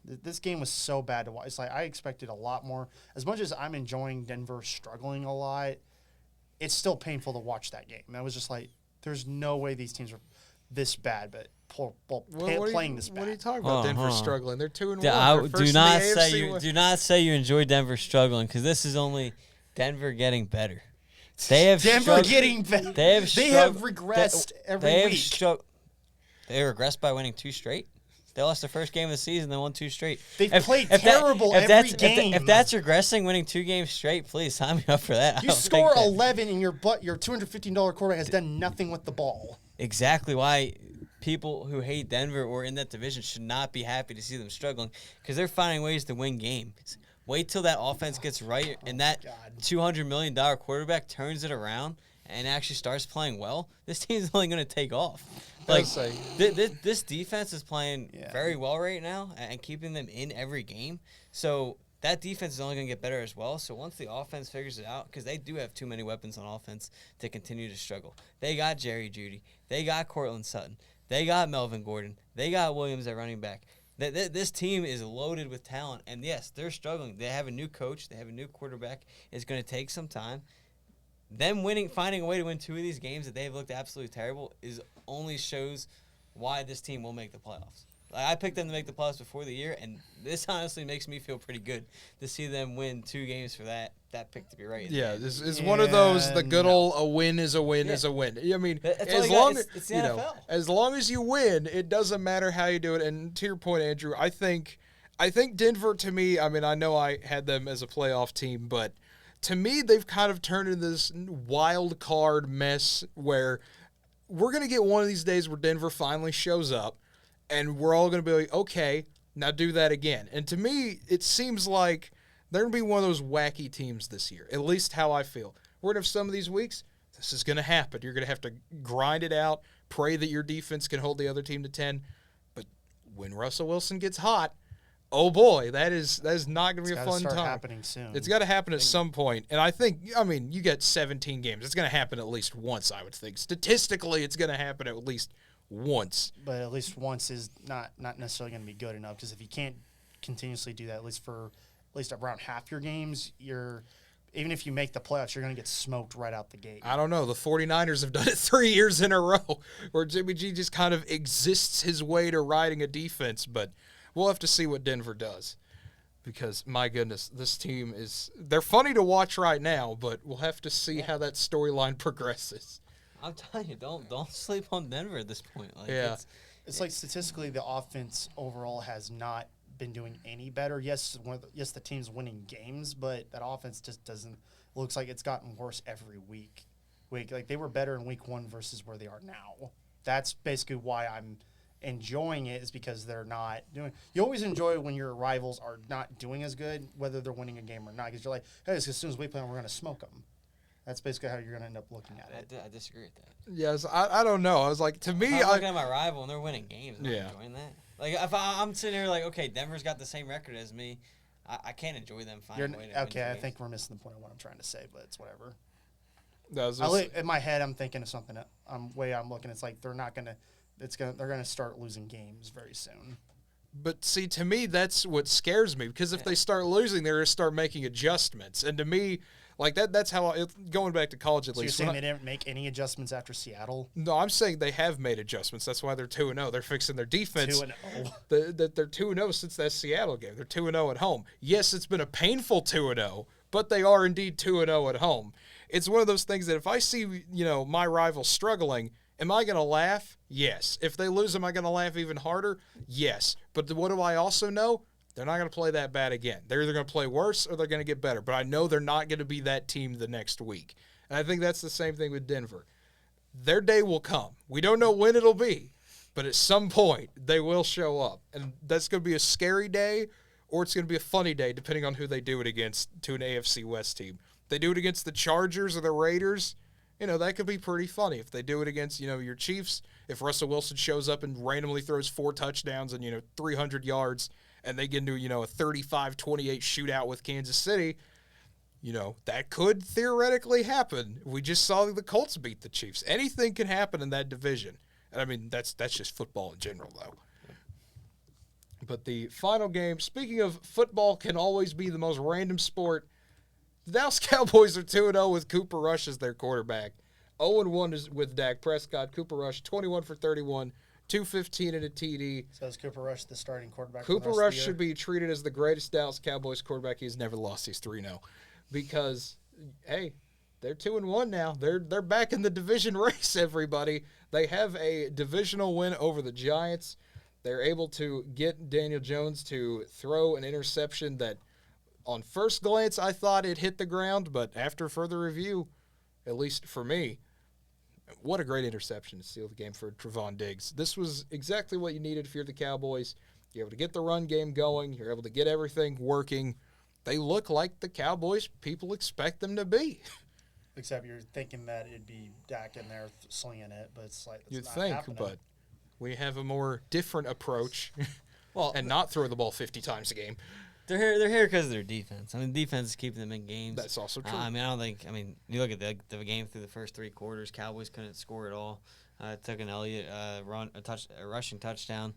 this game was so bad to watch. It's like I expected a lot more. As much as I'm enjoying Denver struggling a lot, it's still painful to watch that game. And I was just like, there's no way these teams are this bad, but playing this bad. What are you talking about? Denver struggling. They're 2-1. Do not say you enjoy Denver struggling, because this is only Denver getting better. They have getting better. They have regressed every week. They regressed by winning 2 straight. They lost the first game of the season, they won 2 straight. They've played terrible every game. If that's regressing, winning 2 games straight, please sign me up for that. You score 11 and your $215 quarterback has done nothing with the ball. Exactly why people who hate Denver or in that division should not be happy to see them struggling, because they're finding ways to win games. Wait till that offense gets right and that $200 million quarterback turns it around and actually starts playing well. This team's only going to take off. Like, this defense is playing very well right now and keeping them in every game. So that defense is only going to get better as well. So once the offense figures it out, because they do have too many weapons on offense to continue to struggle. They got Jerry Jeudy. They got Cortland Sutton. They got Melvin Gordon. They got Williams at running back. This team is loaded with talent. And, yes, they're struggling. They have a new coach. They have a new quarterback. It's going to take some time. Them finding a way to win 2 of these games that they've looked absolutely terrible only shows why this team will make the playoffs. Like, I picked them to make the playoffs before the year, and this honestly makes me feel pretty good to see them win 2 games for that pick to be right. Yeah, this is one of those, the good old a win is a win is a win. I mean, as long as you win, it doesn't matter how you do it. And to your point, Andrew, I think Denver, to me, I mean, I know I had them as a playoff team, but to me, they've kind of turned into this wild card mess where we're going to get one of these days where Denver finally shows up, and we're all going to be like, okay, now do that again. And to me, it seems like they're going to be one of those wacky teams this year, at least how I feel. We're going to have some of these weeks, this is going to happen. You're going to have to grind it out, pray that your defense can hold the other team to 10. But when Russell Wilson gets hot, oh boy, that is not going to be a fun time. It's got to start happening soon. It's got to happen at some point. And I mean, you get 17 games. It's going to happen at least once, I would think. Statistically, it's going to happen at least once. But at least once is not necessarily going to be good enough, because if you can't continuously do that, at least around half your games, even if you make the playoffs, you're going to get smoked right out the gate. I don't know. The 49ers have done it 3 years in a row where Jimmy G just kind of exists his way to riding a defense, but we'll have to see what Denver does. Because, my goodness, this team they're funny to watch right now, but we'll have to see how that storyline progresses. I'm telling you, don't sleep on Denver at this point. Like, Yeah. It's like statistically, the offense overall has not been doing any better. Yes, the team's winning games, but that offense just doesn't. Looks like it's gotten worse every week. Like they were better in week 1 versus where they are now. That's basically why I'm enjoying it, is because they're not doing. You always enjoy when your rivals are not doing as good, whether they're winning a game or not, because you're like, hey, as soon as we play them, we're going to smoke them. That's basically how you're going to end up looking at it. I disagree with that. Yes, I don't know. I was like, to me, I'm looking at my rival and they're winning games. I'm Yeah. not enjoying that. Like if I'm sitting here like, okay, Denver's got the same record as me, I can't enjoy them finding a way to win Okay, I games. think we're missing the point of what I'm trying to say, but it's whatever. that was just, In my head, I'm thinking of something. Way I'm looking, it's like they're not gonna. They're gonna start losing games very soon. but see, to me, that's what scares me, because if they start losing, they're going to start making adjustments. And to me, like that's how, going back to college at So you're least. saying they didn't make any adjustments after Seattle? No, I'm saying they have made adjustments. That's why they're 2-0. They're fixing their defense. 2-0. That they're 2-0 since that Seattle game. They're 2-0 at home. Yes, it's been a painful 2-0, but they are indeed 2-0 at home. It's one of those things that if I see, my rival struggling, am I going to laugh? Yes. If they lose, am I going to laugh even harder? Yes. But what do I also know? They're not going to play that bad again. They're either going to play worse or they're going to get better. But I know they're not going to be that team the next week. And I think that's the same thing with Denver. Their day will come. We don't know when it'll be, but at some point they will show up. And that's going to be a scary day, or it's going to be a funny day, depending on who they do it against to an AFC West team. If they do it against the Chargers or the Raiders, that could be pretty funny. If they do it against, your Chiefs, if Russell Wilson shows up and randomly throws 4 touchdowns and, 300 yards, and they get into, a 35-28 shootout with Kansas City, that could theoretically happen. We just saw the Colts beat the Chiefs. Anything can happen in that division. And, I mean, that's just football in general, though. But the final game, speaking of football can always be the most random sport, the Dallas Cowboys are 2-0 with Cooper Rush as their quarterback. 0-1 is with Dak Prescott. Cooper Rush, 21 for 31, 215 and a TD. So is Cooper Rush the starting quarterback? Cooper Rush should be treated as the greatest Dallas Cowboys quarterback. He's never lost. He's 3-0. Because, hey, they're 2-1 now. They're back in the division race, everybody. They have a divisional win over the Giants. They're able to get Daniel Jones to throw an interception that, on first glance, I thought it hit the ground, but after further review, at least for me, what a great interception to seal the game for Trevon Diggs. This was exactly what you needed if you're the Cowboys. You're able to get the run game going. You're able to get everything working. They look like the Cowboys people expect them to be. Except you're thinking that it'd be Dak in there slinging it, but it's like You'd not think, happening. but we have a more different approach Well, and not throw the ball 50 times a game. they're here because of their defense. I mean, defense is keeping them in games. That's also true. I mean, you look at the game through the first 3 quarters. Cowboys couldn't score at all. Took an Elliott a rushing touchdown.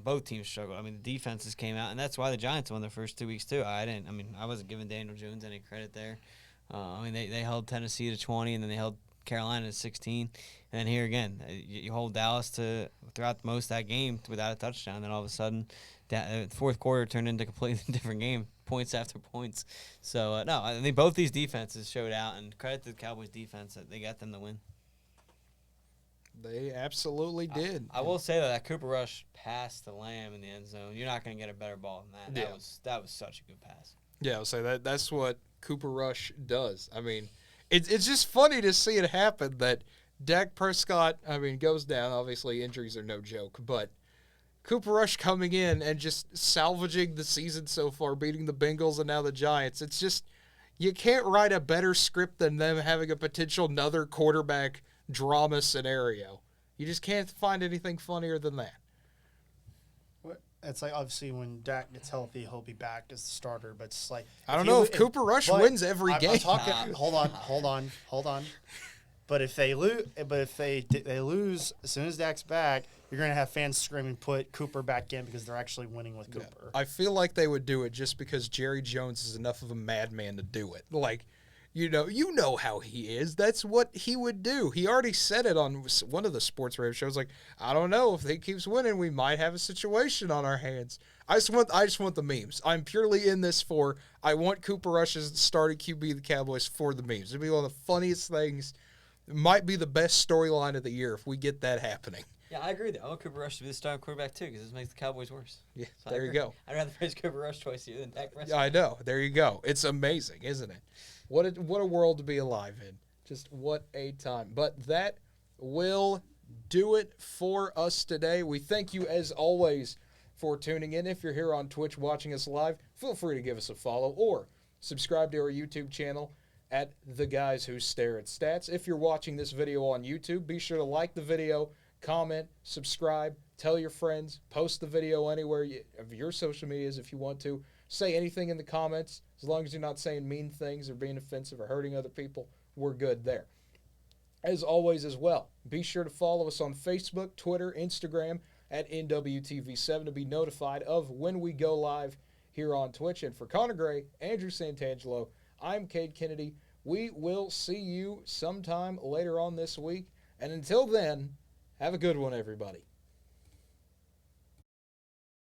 Both teams struggled. I mean, the defenses came out, and that's why the Giants won their first 2 weeks too. I wasn't giving Daniel Jones any credit there. They held Tennessee to 20, and then they held Carolina to 16. And then here again, you hold Dallas to throughout most of that game without a touchdown. Then all of a sudden, the fourth quarter turned into a completely different game, points after points. So, no, I think both these defenses showed out, and credit to the Cowboys defense that they got them the win. They absolutely did. I will say that Cooper Rush passed the Lamb in the end zone. You're not going to get a better ball than that. Yeah. That was such a good pass. Yeah, I'll say that's what Cooper Rush does. I mean, it's just funny to see it happen that Dak Prescott, goes down. Obviously, injuries are no joke, but Cooper Rush coming in and just salvaging the season so far, beating the Bengals and now the Giants. It's just, you can't write a better script than them having a potential another quarterback drama scenario. You just can't find anything funnier than that. It's like, obviously, when Dak gets healthy, he'll be back as the starter. But it's like, I don't know if Cooper Rush wins every game. I'm talking. Hold on. But if they lose, they lose as soon as Dak's back, you're going to have fans screaming, "Put Cooper back in," because they're actually winning with Cooper. I feel like they would do it just because Jerry Jones is enough of a madman to do it. Like, you know how he is. That's what he would do. He already said it on one of the sports radio shows. Like, I don't know, if he keeps winning, we might have a situation on our hands. I just want the memes. I'm purely in this for. I want Cooper Rush as the starting QB of the Cowboys for the memes. It'd be one of the funniest things. It might be the best storyline of the year if we get that happening. Yeah, I agree. I want Cooper Rush to be the starting quarterback too, because this makes the Cowboys worse. Yeah, So there you go. I'd rather praise Cooper Rush twice a year than Dak Prescott. Yeah, I know. There you go. It's amazing, isn't it? What a world to be alive in. Just what a time. But that will do it for us today. We thank you, as always, for tuning in. If you're here on Twitch watching us live, feel free to give us a follow or subscribe to our YouTube channel at The Guys Who Stare at Stats. If you're watching this video on YouTube, be sure to like the video, comment, subscribe, tell your friends, post the video anywhere of your social medias if you want to. Say anything in the comments. As long as you're not saying mean things or being offensive or hurting other people, we're good there. As always as well, be sure to follow us on Facebook, Twitter, Instagram at NWTV7 to be notified of when we go live here on Twitch. And for Connor Gray, Andrew Santangelo, I'm Cade Kennedy. We will see you sometime later on this week. And until then, have a good one, everybody.